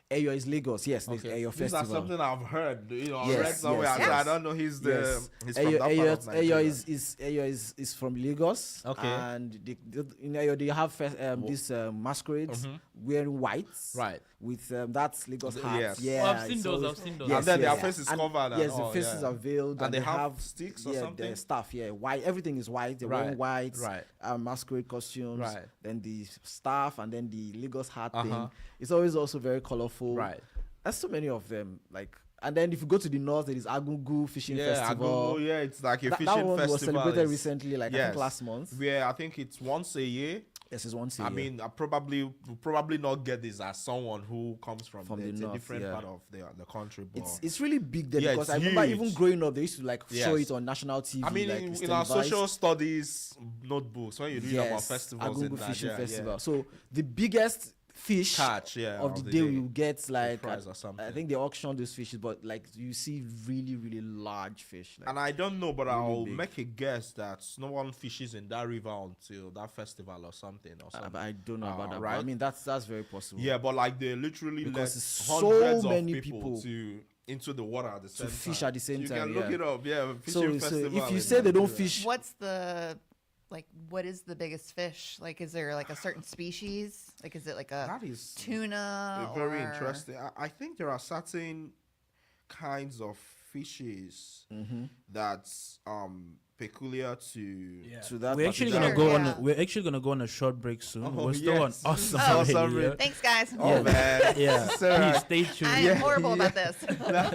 [SPEAKER 5] Ayo is Lagos. Yes, there's
[SPEAKER 3] Okay.
[SPEAKER 5] Ayo
[SPEAKER 3] These
[SPEAKER 5] Festival.
[SPEAKER 3] are something I've heard. I
[SPEAKER 5] Yes,
[SPEAKER 3] read somewhere.
[SPEAKER 5] yes,
[SPEAKER 3] I
[SPEAKER 5] yes.
[SPEAKER 3] don't know. He's from
[SPEAKER 5] Yes.
[SPEAKER 3] that part of Nigeria.
[SPEAKER 5] Ayo is from Lagos.
[SPEAKER 3] Okay.
[SPEAKER 5] And in Ayo they have these masquerades wearing whites.
[SPEAKER 3] Right.
[SPEAKER 5] With that's Lagos
[SPEAKER 3] Yes.
[SPEAKER 5] hats. Yeah.
[SPEAKER 6] Oh, I've seen
[SPEAKER 5] it's
[SPEAKER 6] those.
[SPEAKER 5] always-
[SPEAKER 6] I've seen those.
[SPEAKER 5] Yes,
[SPEAKER 3] And then their
[SPEAKER 5] yes.
[SPEAKER 3] face is
[SPEAKER 5] And
[SPEAKER 3] covered and
[SPEAKER 5] yes,
[SPEAKER 3] all,
[SPEAKER 5] the faces
[SPEAKER 3] yeah.
[SPEAKER 5] are veiled.
[SPEAKER 3] And they have sticks or something?
[SPEAKER 5] their stuff. Yeah, white. Everything is white. They're
[SPEAKER 3] Right,
[SPEAKER 5] wearing white.
[SPEAKER 3] right.
[SPEAKER 5] Masquerade costumes.
[SPEAKER 3] Right.
[SPEAKER 5] Then the staff and then the Lagos hat
[SPEAKER 3] Uh-huh.
[SPEAKER 5] thing. It's always also very colorful.
[SPEAKER 3] Right.
[SPEAKER 5] There's so many of them. Like, and then if you go to the north, there is Agungu Fishing Festival.
[SPEAKER 3] Yeah, it's like a
[SPEAKER 5] That
[SPEAKER 3] fishing
[SPEAKER 5] one
[SPEAKER 3] festival.
[SPEAKER 5] was celebrated
[SPEAKER 3] It's-
[SPEAKER 5] recently, like I
[SPEAKER 3] yes.
[SPEAKER 5] think last month.
[SPEAKER 3] Where I think it's once a year.
[SPEAKER 5] Yes, it's once a
[SPEAKER 3] I
[SPEAKER 5] year.
[SPEAKER 3] mean, I will probably not get this as someone who comes from
[SPEAKER 5] the
[SPEAKER 3] it's
[SPEAKER 5] north,
[SPEAKER 3] a different
[SPEAKER 5] yeah.
[SPEAKER 3] part of the country. But
[SPEAKER 5] it's really big there
[SPEAKER 3] Yeah,
[SPEAKER 5] because
[SPEAKER 3] it's
[SPEAKER 5] I remember
[SPEAKER 3] huge.
[SPEAKER 5] even growing up, they used to like show
[SPEAKER 3] Yes.
[SPEAKER 5] it on national TV.
[SPEAKER 3] I mean,
[SPEAKER 5] like,
[SPEAKER 3] in
[SPEAKER 5] it's
[SPEAKER 3] our
[SPEAKER 5] televised.
[SPEAKER 3] social studies notebooks, when you read about
[SPEAKER 5] Yes,
[SPEAKER 3] festivals in
[SPEAKER 5] Agungu Fishing
[SPEAKER 3] Nigeria,
[SPEAKER 5] Festival.
[SPEAKER 3] yeah.
[SPEAKER 5] So the biggest fish
[SPEAKER 3] Catch, yeah,
[SPEAKER 5] of the day you get like
[SPEAKER 3] prize or something.
[SPEAKER 5] I think they auction those fishes, but like you see really large fish. Like,
[SPEAKER 3] And I don't know, but
[SPEAKER 5] Really
[SPEAKER 3] I'll
[SPEAKER 5] big.
[SPEAKER 3] make a guess that no one fishes in that river until that festival or something.
[SPEAKER 5] I don't know about that. But
[SPEAKER 3] right?
[SPEAKER 5] I mean, that's very possible.
[SPEAKER 3] Yeah, but like they literally
[SPEAKER 5] Because
[SPEAKER 3] let
[SPEAKER 5] it's so
[SPEAKER 3] hundreds of
[SPEAKER 5] many
[SPEAKER 3] people
[SPEAKER 5] people
[SPEAKER 3] to into the water at the same time.
[SPEAKER 5] fish at the same
[SPEAKER 3] You
[SPEAKER 5] time,
[SPEAKER 3] can look
[SPEAKER 5] yeah.
[SPEAKER 3] it up. Yeah,
[SPEAKER 5] So
[SPEAKER 3] fishing festival.
[SPEAKER 5] if you
[SPEAKER 3] in
[SPEAKER 5] say they don't
[SPEAKER 3] Nigeria.
[SPEAKER 5] fish,
[SPEAKER 4] What's the like what is the biggest fish? Like, is there like a certain species? Like, is it like a
[SPEAKER 3] That is
[SPEAKER 4] tuna?
[SPEAKER 3] very
[SPEAKER 4] or...
[SPEAKER 3] interesting. I think there are certain kinds of fishes that's peculiar to
[SPEAKER 5] To that
[SPEAKER 6] We're actually
[SPEAKER 5] particular-
[SPEAKER 6] gonna go
[SPEAKER 4] Yeah.
[SPEAKER 6] on. We're actually gonna go on a short break soon.
[SPEAKER 3] Oh,
[SPEAKER 6] We're still on
[SPEAKER 3] yes.
[SPEAKER 6] awesome
[SPEAKER 3] Awesome
[SPEAKER 6] radio.
[SPEAKER 3] Radio.
[SPEAKER 4] Thanks, guys.
[SPEAKER 3] Oh man.
[SPEAKER 6] Yeah,
[SPEAKER 3] Sarah,
[SPEAKER 6] please stay tuned.
[SPEAKER 4] I am horrible about this.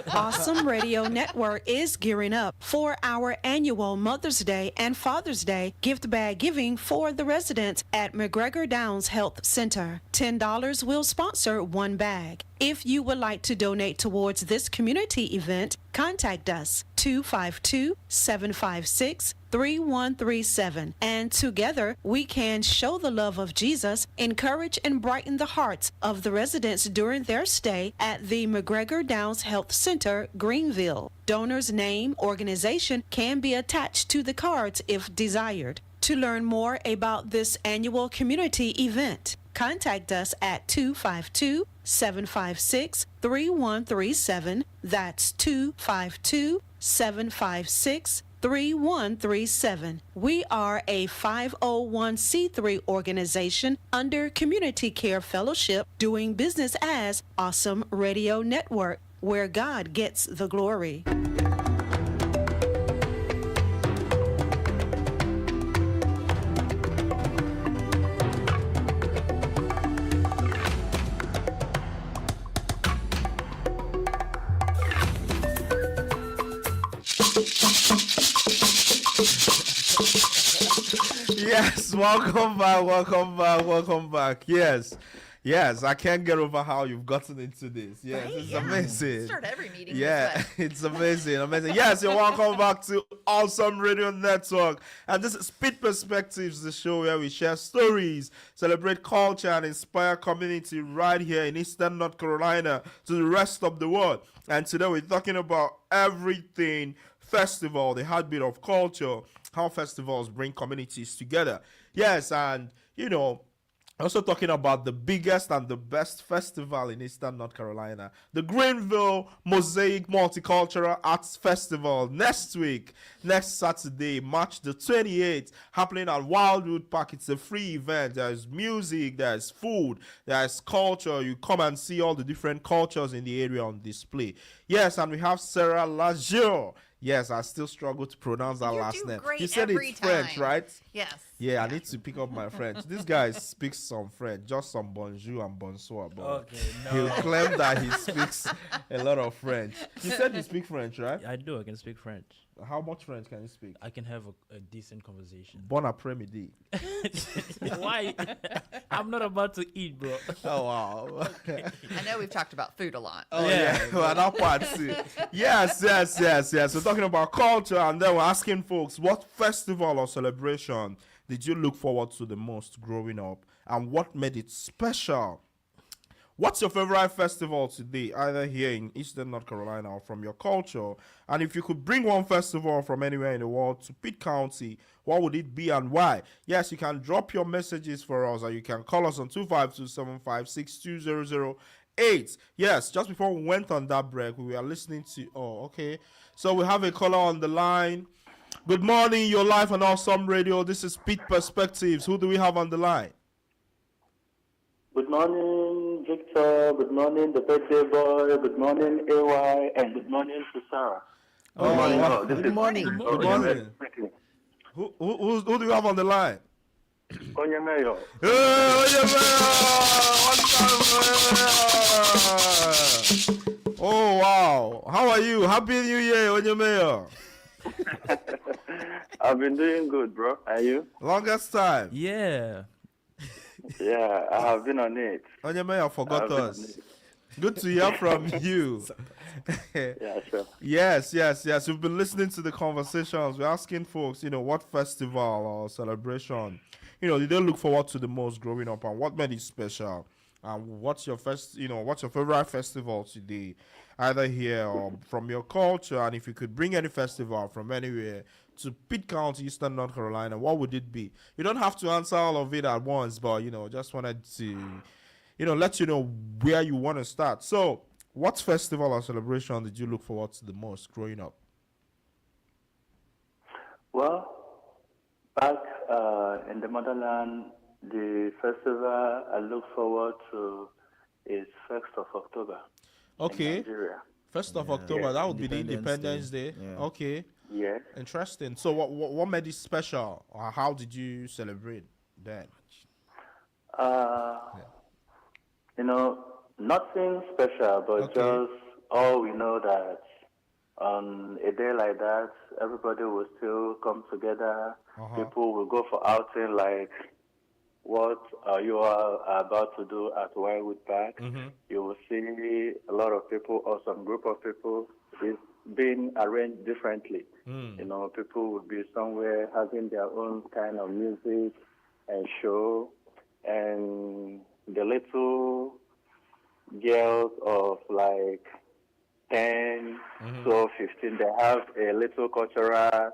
[SPEAKER 2] Awesome Radio Network is gearing up for our annual Mother's Day and Father's Day gift bag giving for the residents at McGregor Downs Health Center. $10 will sponsor one bag. If you would like to donate towards this community event, contact us 252-756-3137. And together we can show the love of Jesus, encourage and brighten the hearts of the residents during their stay at the McGregor Downs Health Center, Greenville. Donor's name, organization can be attached to the cards if desired. To learn more about this annual community event, contact us at 252-756-3137. That's 252-756-3137. We are a 501c3 organization under Community Care Fellowship doing business as Awesome Radio Network, where God gets the glory.
[SPEAKER 3] Yes, welcome back, welcome back, welcome back. Yes, yes, I can't get over how you've gotten into this. Yes,
[SPEAKER 4] Right?
[SPEAKER 3] it's
[SPEAKER 4] Yeah.
[SPEAKER 3] amazing.
[SPEAKER 4] Start every meeting.
[SPEAKER 3] Yeah,
[SPEAKER 4] This way.
[SPEAKER 3] it's amazing, amazing. Yes, you're welcome back to Awesome Radio Network. And this is Pitt Perspectives, the show where we share stories, celebrate culture, and inspire community right here in Eastern North Carolina to the rest of the world. And today we're talking about everything festival, the heartbeat of culture, how festivals bring communities together. Yes, and also talking about the biggest and the best festival in Eastern North Carolina, the Greenville Mosaic Multicultural Arts Festival next week, next Saturday, March the 28th, happening at Wildwood Park. It's a free event. There's music, there's food, there's culture. You come and see all the different cultures in the area on display. Yes, and we have Sarah Lajour. Yes, I still struggle to pronounce that
[SPEAKER 4] You
[SPEAKER 3] last
[SPEAKER 4] do
[SPEAKER 3] name.
[SPEAKER 4] great
[SPEAKER 3] You said
[SPEAKER 4] every
[SPEAKER 3] it's French,
[SPEAKER 4] time.
[SPEAKER 3] right?
[SPEAKER 4] Yes.
[SPEAKER 3] Yeah, I need to pick up my French. This guy speaks some French, just some bonjour and bonsoir. But
[SPEAKER 6] Okay,
[SPEAKER 3] he'll
[SPEAKER 6] no.
[SPEAKER 3] claim that he speaks a lot of French. You said you speak French, right?
[SPEAKER 6] I do. I can speak French.
[SPEAKER 3] How much French can you speak?
[SPEAKER 6] I can have a decent conversation.
[SPEAKER 3] Bon après-midi.
[SPEAKER 6] Why? I'm not about to eat, bro.
[SPEAKER 3] Oh, wow.
[SPEAKER 4] I know we've talked about food a lot.
[SPEAKER 3] Oh,
[SPEAKER 6] Yeah.
[SPEAKER 3] yeah. Well, that part too. Yes. We're talking about culture, and then we're asking folks, what festival or celebration did you look forward to the most growing up, and what made it special? What's your favorite festival today, either here in Eastern North Carolina or from your culture? And if you could bring one festival from anywhere in the world to Pitt County, what would it be and why? Yes, you can drop your messages for us, or you can call us on 252-756-2008. Yes, just before we went on that break, we were listening to... Oh, okay. So we have a caller on the line. Good morning, you're live on Awesome Radio. This is Pitt Perspectives. Who do we have on the line?
[SPEAKER 9] Good morning, Victor. Good morning, the birthday boy. Good morning, AY. And good morning to Sarah.
[SPEAKER 3] Oh,
[SPEAKER 9] my
[SPEAKER 3] wow.
[SPEAKER 9] God. This
[SPEAKER 5] Good
[SPEAKER 9] is
[SPEAKER 5] morning.
[SPEAKER 3] Good morning. Who do you have on the line?
[SPEAKER 9] Onyemayo.
[SPEAKER 3] Hey, Onyemayo! Oh, wow. How are you? Happy New Year, Onyemayo.
[SPEAKER 9] I've been doing good, bro. Are you?
[SPEAKER 3] Longest time.
[SPEAKER 6] Yeah.
[SPEAKER 9] Yeah, I have been on it.
[SPEAKER 3] Onyemayo forgot
[SPEAKER 9] I've been on
[SPEAKER 3] us.
[SPEAKER 9] it.
[SPEAKER 3] Good to hear from you.
[SPEAKER 9] Yeah, sure.
[SPEAKER 3] Yes. We've been listening to the conversations. We're asking folks, what festival or celebration, did they look forward to the most growing up, and what made it special? And what's your favorite festival today, either here or from your culture? And if you could bring any festival from anywhere to Pitt County, Eastern North Carolina, what would it be? You don't have to answer all of it at once, but just wanted to let you know where you want to start. So, what festival or celebration did you look forward to the most growing up?
[SPEAKER 9] Well, Back in the motherland, the festival I look forward to is 1st of October in
[SPEAKER 3] Okay.
[SPEAKER 9] Nigeria.
[SPEAKER 3] 1st of
[SPEAKER 5] Yeah.
[SPEAKER 3] October, that would be the
[SPEAKER 5] Independence
[SPEAKER 3] Independence
[SPEAKER 5] Day.
[SPEAKER 3] Day.
[SPEAKER 5] Yeah.
[SPEAKER 3] Okay.
[SPEAKER 9] Yes.
[SPEAKER 3] Interesting. So what made it special? Or how did you celebrate that?
[SPEAKER 9] Uh, you know, nothing special, but
[SPEAKER 3] Okay.
[SPEAKER 9] just all we know that on a day like that, everybody will still come together.
[SPEAKER 3] Uh-huh.
[SPEAKER 9] People will go for outing like what you are about to do at Wildwood Park.
[SPEAKER 3] Mm-hmm.
[SPEAKER 9] You will see a lot of people or some group of people is being arranged differently. You know, people will be somewhere having their own kind of music and show, and the little girls of like 10, 12, 15, they have a little cultural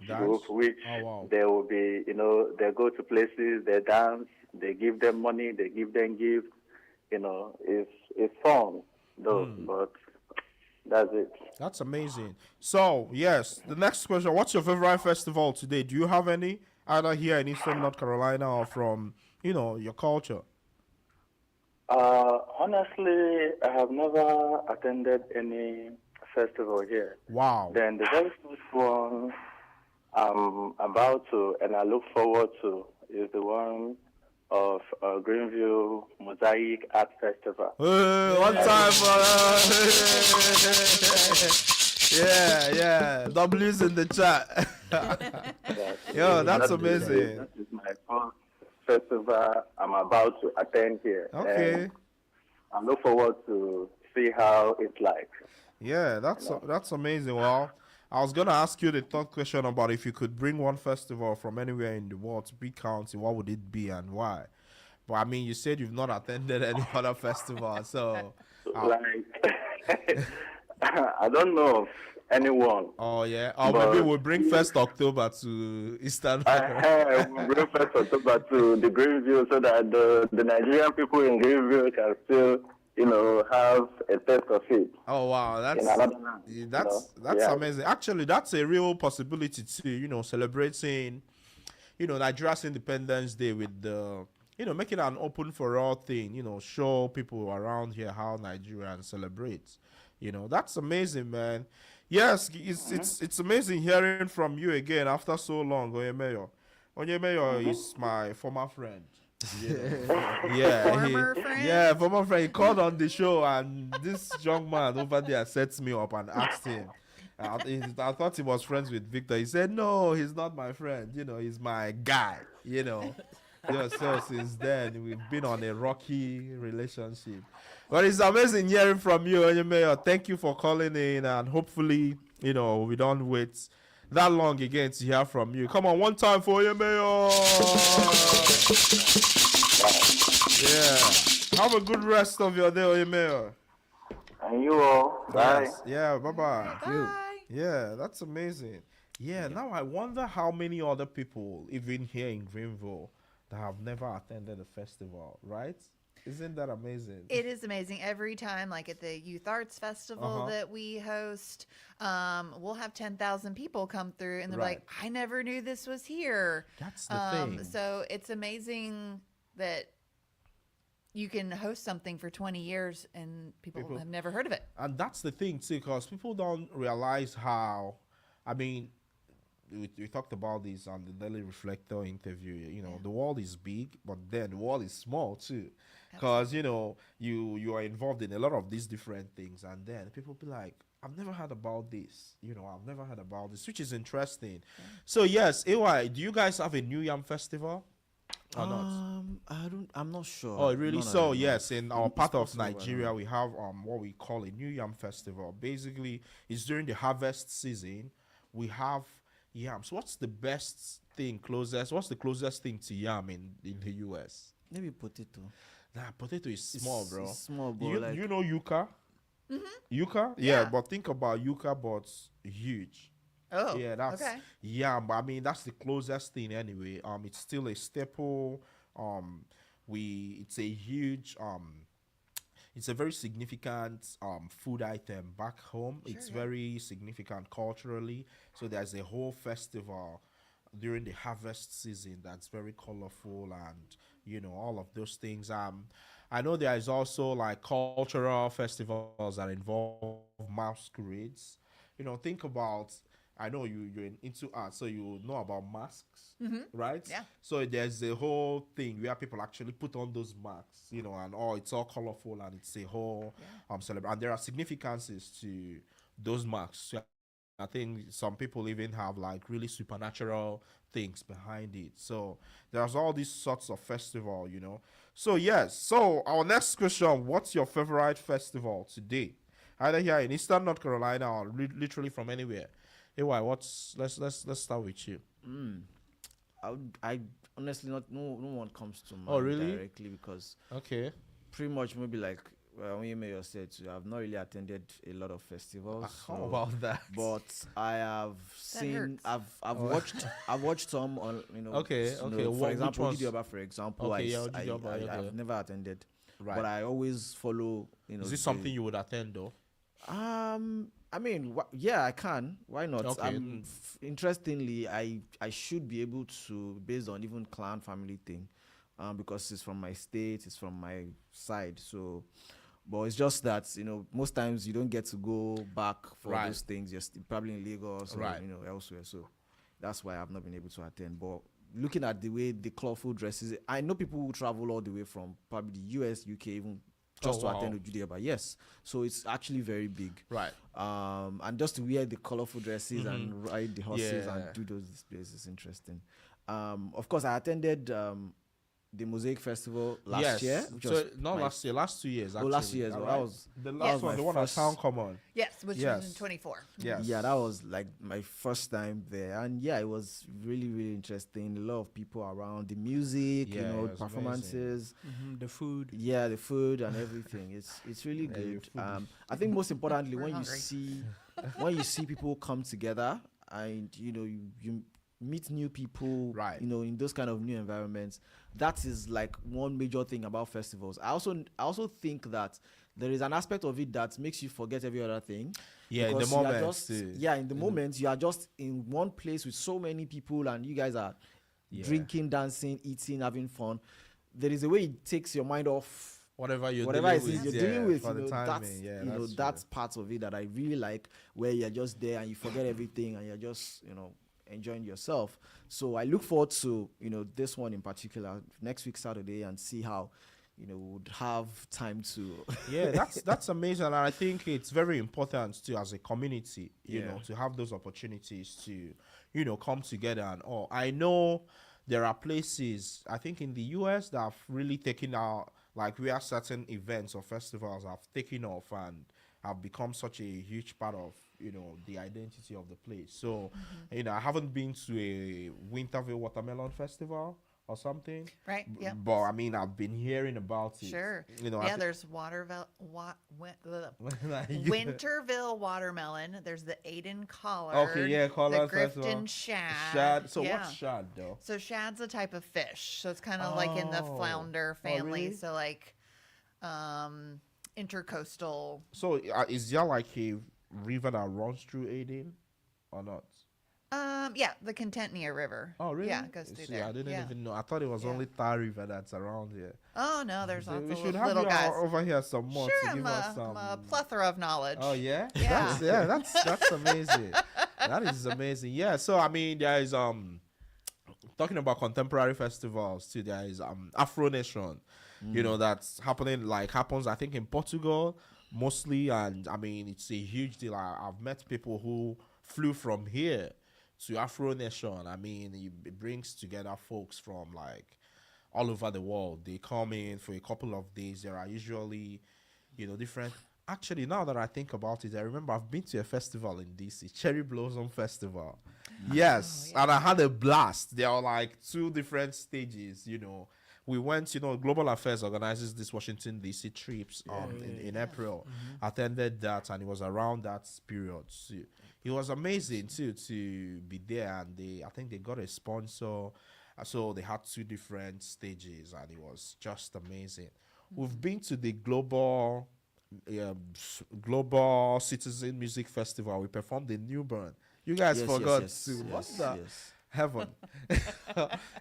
[SPEAKER 9] group
[SPEAKER 3] Dance?
[SPEAKER 9] which
[SPEAKER 3] Oh, wow.
[SPEAKER 9] they will be, they go to places, they dance, they give them money, they give them gifts. It's fun though, but that's it.
[SPEAKER 3] That's amazing. So, yes, the next question, what's your favorite festival today? Do you have any, either here in Eastern North Carolina or from, your culture?
[SPEAKER 9] Honestly, I have never attended any festival here.
[SPEAKER 3] Wow.
[SPEAKER 9] Then the very first one I'm about to, and I look forward to, is the one of Greenville Mosaic Art Festival.
[SPEAKER 3] One time for yeah. W's in the chat. Yo, that's amazing.
[SPEAKER 9] That is my first festival I'm about to attend here.
[SPEAKER 3] Okay.
[SPEAKER 9] And I look forward to see how it's like.
[SPEAKER 3] Yeah, that's amazing. Well, I was gonna ask you the third question about if you could bring one festival from anywhere in the world to Pitt County, what would it be and why? But I mean, you said you've not attended any other festival, so
[SPEAKER 9] Like, I don't know of anyone.
[SPEAKER 3] oh yeah, or
[SPEAKER 9] But-
[SPEAKER 3] maybe we'll bring 1st October to Eastern.
[SPEAKER 9] I will bring 1st October to the Greenville so that the Nigerian people in Greenville can still, have a taste of it.
[SPEAKER 3] Oh wow,
[SPEAKER 9] In another land,
[SPEAKER 3] that's
[SPEAKER 9] Yeah.
[SPEAKER 3] amazing. Actually, that's a real possibility too. Celebrating, Nigeria's Independence Day with the, making it an open for all thing. Show people around here how Nigerians celebrate. That's amazing, man. Yes, it's amazing hearing from you again after so long, Onyemeyo. Onyemeyo is my former friend. Yeah,
[SPEAKER 4] Former friend?
[SPEAKER 3] Yeah, former friend. He called on the show, and this young man over there sets me up and asked him. I thought he was friends with Victor. He said, "No, he's not my friend. He's my guy." So since then we've been on a rocky relationship. But it's amazing hearing from you, Onyemeyo. Thank you for calling in, and hopefully, we don't wait that long again to hear from you. Come on, one time for Onyemeyo. Yeah. Have a good rest of your day, Onyemeyo.
[SPEAKER 9] And you all, bye.
[SPEAKER 3] Yes. Yeah, bye-bye.
[SPEAKER 4] Bye.
[SPEAKER 3] Yeah, that's amazing. Yeah, now I wonder how many other people, even here in Greenville, that have never attended a festival, right? Isn't that amazing?
[SPEAKER 4] It is amazing. Every time, like at the Youth Arts Festival that we host, we'll have 10,000 people come through and they're
[SPEAKER 3] Right.
[SPEAKER 4] like, I never knew this was here.
[SPEAKER 3] That's the thing.
[SPEAKER 4] So it's amazing that you can host something for 20 years and people have never heard of it.
[SPEAKER 3] And that's the thing too, because people don't realize how, I mean, we talked about this on the Daily Reflector interview. The world is big, but then the world is small too, because you are involved in a lot of these different things, and then people be like, I've never heard about this. I've never heard about this, which is interesting. Yeah. So yes, AY, do you guys have a New Yam festival or not?
[SPEAKER 5] I'm not sure.
[SPEAKER 3] Oh, really?
[SPEAKER 5] No,
[SPEAKER 3] So
[SPEAKER 5] no.
[SPEAKER 3] yes, in our
[SPEAKER 5] It's
[SPEAKER 3] part of
[SPEAKER 5] possible, I
[SPEAKER 3] Nigeria,
[SPEAKER 5] know.
[SPEAKER 3] we have what we call a New Yam Festival. Basically, it's during the harvest season. We have yams. What's the closest thing to yam in the US?
[SPEAKER 5] Maybe potato.
[SPEAKER 3] Nah, potato is small, bro.
[SPEAKER 5] It's small, but
[SPEAKER 3] You,
[SPEAKER 5] like
[SPEAKER 3] you know yuca? Yuca?
[SPEAKER 4] Yeah.
[SPEAKER 3] But think about yuca, but huge.
[SPEAKER 4] Oh,
[SPEAKER 3] Yeah, that's
[SPEAKER 4] okay.
[SPEAKER 3] yam. But I mean, that's the closest thing anyway. It's still a staple. It's a huge it's a very significant food item back home. It's very significant culturally. So there's a whole festival
[SPEAKER 10] during the harvest season that's very colorful and all of those things. I know there is also like cultural festivals that involve masquerades. Think about, I know you're into art, so you know about masks, right?
[SPEAKER 4] Yeah.
[SPEAKER 10] So there's a whole thing where people actually put on those masks, and it's all colorful and it's a whole celebration. And there are significances to those masks. So I think some people even have like really supernatural things behind it. So there's all these sorts of festival. So yes. So our next question: what's your favorite festival today? Either here in Eastern North Carolina or literally from anywhere. Hey, why? Let's start with you.
[SPEAKER 5] I honestly no one comes to mind
[SPEAKER 10] Oh, really?
[SPEAKER 5] directly because
[SPEAKER 10] Okay.
[SPEAKER 5] pretty much maybe like when you may have said I've not really attended a lot of festivals.
[SPEAKER 10] How about that?
[SPEAKER 5] But I have seen I've watched some on
[SPEAKER 10] Okay, okay.
[SPEAKER 5] for
[SPEAKER 10] Which
[SPEAKER 5] example
[SPEAKER 10] ones?
[SPEAKER 5] Ogidiba, for example.
[SPEAKER 10] Okay, yeah, Ogidiba, okay.
[SPEAKER 5] I've never attended.
[SPEAKER 10] Right.
[SPEAKER 5] But I always follow
[SPEAKER 10] Is this something you would attend though?
[SPEAKER 5] I mean, yeah, I can. Why not?
[SPEAKER 10] Okay.
[SPEAKER 5] Interestingly, I should be able to, based on even clan family thing, because it's from my state, it's from my side. So, but it's just that most times you don't get to go back for
[SPEAKER 10] Right.
[SPEAKER 5] those things. You're probably in Lagos or
[SPEAKER 10] Right.
[SPEAKER 5] elsewhere. So that's why I've not been able to attend. But looking at the way the colorful dresses, I know people who travel all the way from probably the US, UK, even just to attend Ojude, but yes, so it's actually very big,
[SPEAKER 10] Right.
[SPEAKER 5] and just to wear the colorful dresses and ride the horses
[SPEAKER 10] Yeah.
[SPEAKER 5] and do those displays is interesting. Of course, I attended the Mosaic Festival last year, which
[SPEAKER 10] So
[SPEAKER 5] was
[SPEAKER 10] not last year, last 2 years. Actually.
[SPEAKER 5] last year as well.
[SPEAKER 10] Alright.
[SPEAKER 5] That was
[SPEAKER 10] the last one,
[SPEAKER 5] my
[SPEAKER 10] the one at
[SPEAKER 5] first-
[SPEAKER 10] Sound Common.
[SPEAKER 4] Yes, which
[SPEAKER 10] Yes.
[SPEAKER 4] was in 24.
[SPEAKER 10] Yes.
[SPEAKER 5] yeah, that was like my first time there, and yeah, it was really really interesting. A lot of people around, the music,
[SPEAKER 10] Yeah, it was
[SPEAKER 5] performances.
[SPEAKER 6] The food.
[SPEAKER 5] Yeah, the food and everything. It's really
[SPEAKER 10] Yeah, your
[SPEAKER 5] good.
[SPEAKER 10] food
[SPEAKER 5] I think most importantly,
[SPEAKER 4] We're
[SPEAKER 5] when
[SPEAKER 4] hungry.
[SPEAKER 5] you see people come together and you meet new people,
[SPEAKER 10] Right.
[SPEAKER 5] in those kind of new environments. That is like one major thing about festivals. I also think that there is an aspect of it that makes you forget every other thing.
[SPEAKER 10] Yeah, in the
[SPEAKER 5] because you are
[SPEAKER 10] moment.
[SPEAKER 5] just-
[SPEAKER 10] too.
[SPEAKER 5] yeah, in the moment you are just in one place with so many people and you guys are
[SPEAKER 10] Yeah.
[SPEAKER 5] drinking, dancing, eating, having fun. There is a way it takes your mind off
[SPEAKER 10] Whatever you're
[SPEAKER 5] whatever
[SPEAKER 10] dealing
[SPEAKER 5] it is
[SPEAKER 10] with,
[SPEAKER 5] you're dealing with.
[SPEAKER 10] for the timing.
[SPEAKER 5] That's
[SPEAKER 10] Yeah,
[SPEAKER 5] that's
[SPEAKER 10] that's true.
[SPEAKER 5] part of it that I really like, where you're just there and you forget everything and you're just enjoying yourself. So I look forward to this one in particular next week Saturday and see how we would have time to
[SPEAKER 10] Yeah, that's amazing, and I think it's very important too as a community,
[SPEAKER 5] Yeah.
[SPEAKER 10] to have those opportunities to, come together and all. I know there are places I think in the US that have really taken out, like where certain events or festivals have taken off and have become such a huge part of the identity of the place. So I haven't been to a Winterville Watermelon Festival or something.
[SPEAKER 4] Right, yeah.
[SPEAKER 10] But I mean, I've been hearing about it.
[SPEAKER 4] Sure.
[SPEAKER 10] I
[SPEAKER 4] Yeah,
[SPEAKER 10] thi-
[SPEAKER 4] there's Winterville watermelon. There's the Aden collard.
[SPEAKER 10] Okay, yeah, collard
[SPEAKER 4] The
[SPEAKER 10] festival.
[SPEAKER 4] Grifton shad.
[SPEAKER 10] Shad. So
[SPEAKER 4] yeah.
[SPEAKER 10] what's shad though?
[SPEAKER 4] So shad's a type of fish. So it's kind of like in the
[SPEAKER 10] Oh.
[SPEAKER 4] flounder
[SPEAKER 10] Oh,
[SPEAKER 4] family.
[SPEAKER 10] really?
[SPEAKER 4] So like intercoastal.
[SPEAKER 10] So is there like a river that runs through Aden or not?
[SPEAKER 4] Yeah, the Contentnia River.
[SPEAKER 10] Oh, really?
[SPEAKER 4] Yeah, it goes through
[SPEAKER 10] See,
[SPEAKER 4] there.
[SPEAKER 10] I didn't
[SPEAKER 4] yeah.
[SPEAKER 10] even know. I thought it was
[SPEAKER 4] Yeah.
[SPEAKER 10] only Tar River that's around here.
[SPEAKER 4] Oh no, there's
[SPEAKER 10] So
[SPEAKER 4] lots
[SPEAKER 10] we
[SPEAKER 4] of
[SPEAKER 10] should have
[SPEAKER 4] little
[SPEAKER 10] you
[SPEAKER 4] guys.
[SPEAKER 10] over here some more
[SPEAKER 4] Sure,
[SPEAKER 10] to
[SPEAKER 4] I'm
[SPEAKER 10] give us some.
[SPEAKER 4] a plethora of knowledge.
[SPEAKER 10] Oh yeah,
[SPEAKER 4] Yeah.
[SPEAKER 10] that's amazing. That is amazing. Yeah. So I mean, there is talking about contemporary festivals too. There is Afro Nation, that's happens I think in Portugal mostly, and I mean it's a huge deal. I've met people who flew from here to Afro Nation. I mean it brings together folks from like all over the world. They come in for a couple of days. There are usually different. Actually, now that I think about it, I remember I've been to a festival in DC, Cherry Blossom Festival. Yes, and I had a blast. There are like two different stages. We went. Global Affairs organizes this Washington DC trips in April. Attended that, and it was around that period. So it was amazing too to be there, and I think they got a sponsor. So they had two different stages, and it was just amazing. We've been to the Global Citizen Music Festival. We performed in Newbern. You guys
[SPEAKER 5] Yes,
[SPEAKER 10] forgot
[SPEAKER 5] yes,
[SPEAKER 10] to.
[SPEAKER 5] yes,
[SPEAKER 10] What's
[SPEAKER 5] yes,
[SPEAKER 10] that?
[SPEAKER 5] yes.
[SPEAKER 10] Heaven.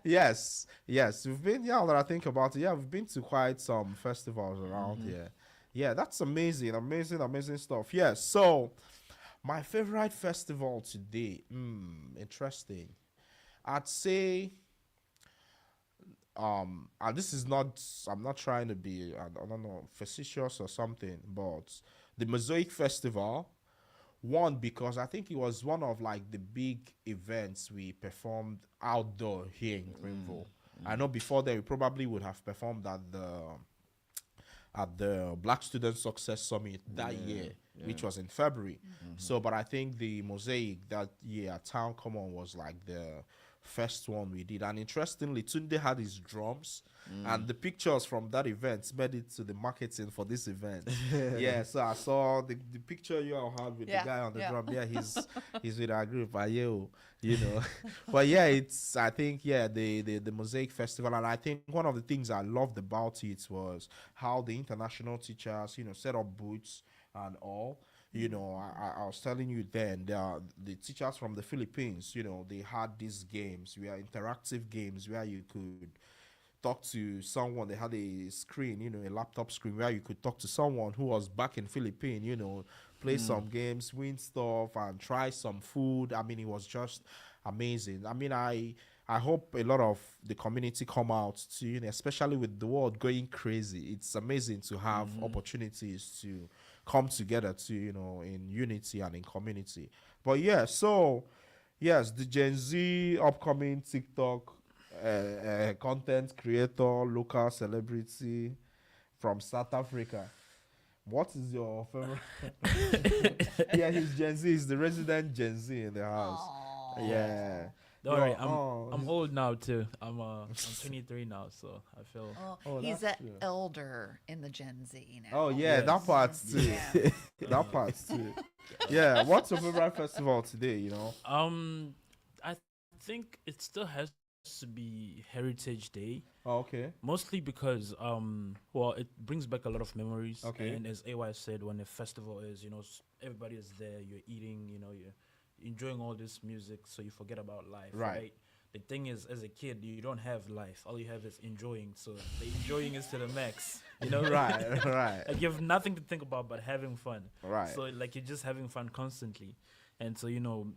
[SPEAKER 10] Yes, yes. We've been, yeah, now that I think about it, yeah, we've been to quite some festivals around here. Yeah, that's amazing, amazing, amazing stuff. Yeah, so my favorite festival today, interesting. I'd say, and this is not, I'm not trying to be, I don't know, facetious or something, but the Mosaic Festival. One, because I think it was one of like the big events we performed outdoor here in Greenville. I know before that we probably would have performed at the Black Student Success Summit that year, which was in February. So, but I think the Mosaic that year at Town Common was like the first one we did. And interestingly, Tunde had his drums, and the pictures from that event made it to the marketing for this event. Yeah, so I saw the picture you all had with the guy on the drum. Yeah, he's with our group, Ayo, you know. But yeah, it's, I think, yeah, the Mosaic Festival, and I think one of the things I loved about it was how the international teachers, you know, set up booths and all. You know, I was telling you then, the teachers from the Philippines, you know, they had these games, where interactive games where you could talk to someone. They had a screen, you know, a laptop screen where you could talk to someone who was back in Philippines, you know, play some games, win stuff, and try some food. I mean, it was just amazing. I mean, I hope a lot of the community come out to, you know, especially with the world going crazy. It's amazing to have opportunities to come together to, you know, in unity and in community. But yeah, so yes, the Gen Z upcoming TikTok content creator, local celebrity from South Africa. What is your favorite? Yeah, he's Gen Z. He's the resident Gen Z in the house. Yeah.
[SPEAKER 6] Don't worry,
[SPEAKER 10] Oh,
[SPEAKER 6] I'm old now too. I'm 23 now, so I feel.
[SPEAKER 4] Well, he's an elder in the Gen Z now.
[SPEAKER 10] Oh yeah, that part too.
[SPEAKER 4] Yeah.
[SPEAKER 10] That part too. Yeah. What's your favorite festival today? You know.
[SPEAKER 6] I think it still has to be Heritage Day.
[SPEAKER 10] Oh, okay.
[SPEAKER 6] Mostly because well, it brings back a lot of memories.
[SPEAKER 10] Okay.
[SPEAKER 6] And as AY said, when the festival is, you know, everybody is there, you're eating, you know, you're enjoying all this music, so you forget about life, right? The thing is, as a kid, you don't have life. All you have is enjoying. So the enjoying is to the max, you know?
[SPEAKER 10] Right.
[SPEAKER 6] Like you have nothing to think about but having fun.
[SPEAKER 10] Right.
[SPEAKER 6] So like you're just having fun constantly. And so, you know,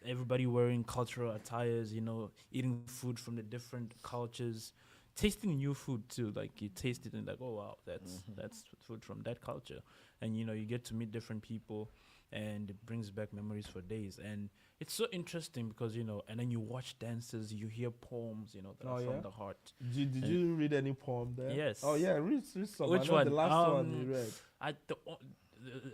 [SPEAKER 6] everybody wearing cultural attires, you know, eating food from the different cultures, tasting new food too. Like you taste it and like, oh wow, that's food from that culture. And you know, you get to meet different people, and it brings back memories for days. And it's so interesting because, you know, and then you watch dances, you hear poems, you know, that are from the heart.
[SPEAKER 10] Did you read any poem there?
[SPEAKER 6] Yes.
[SPEAKER 10] Oh yeah, read some.
[SPEAKER 6] Which
[SPEAKER 10] I know
[SPEAKER 6] one?
[SPEAKER 10] The last one you read.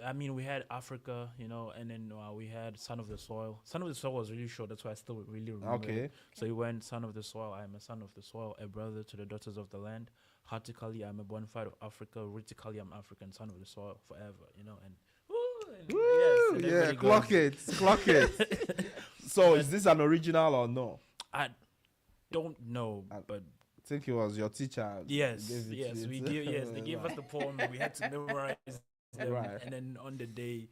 [SPEAKER 6] I mean, we had Africa, you know, and then we had Son of the Soil. Son of the Soil was really short. That's why I still really remember.
[SPEAKER 10] Okay.
[SPEAKER 6] It. So he went, Son of the Soil, I am a son of the soil, a brother to the daughters of the land. Heartically, I'm a bona fide of Africa. Rhythmically, I'm African, son of the soil, forever, you know. And
[SPEAKER 10] Woo,
[SPEAKER 6] and
[SPEAKER 10] yeah,
[SPEAKER 6] everybody
[SPEAKER 10] clock
[SPEAKER 6] goes-
[SPEAKER 10] it, clock it. So is this an original or no?
[SPEAKER 6] I don't know, but
[SPEAKER 10] I think it was your teacher.
[SPEAKER 6] yes,
[SPEAKER 10] gave it
[SPEAKER 6] yes,
[SPEAKER 10] to
[SPEAKER 6] we
[SPEAKER 10] you.
[SPEAKER 6] give, yes, they gave us the poem. We had to memorize them,
[SPEAKER 10] Right.
[SPEAKER 6] and then on the day,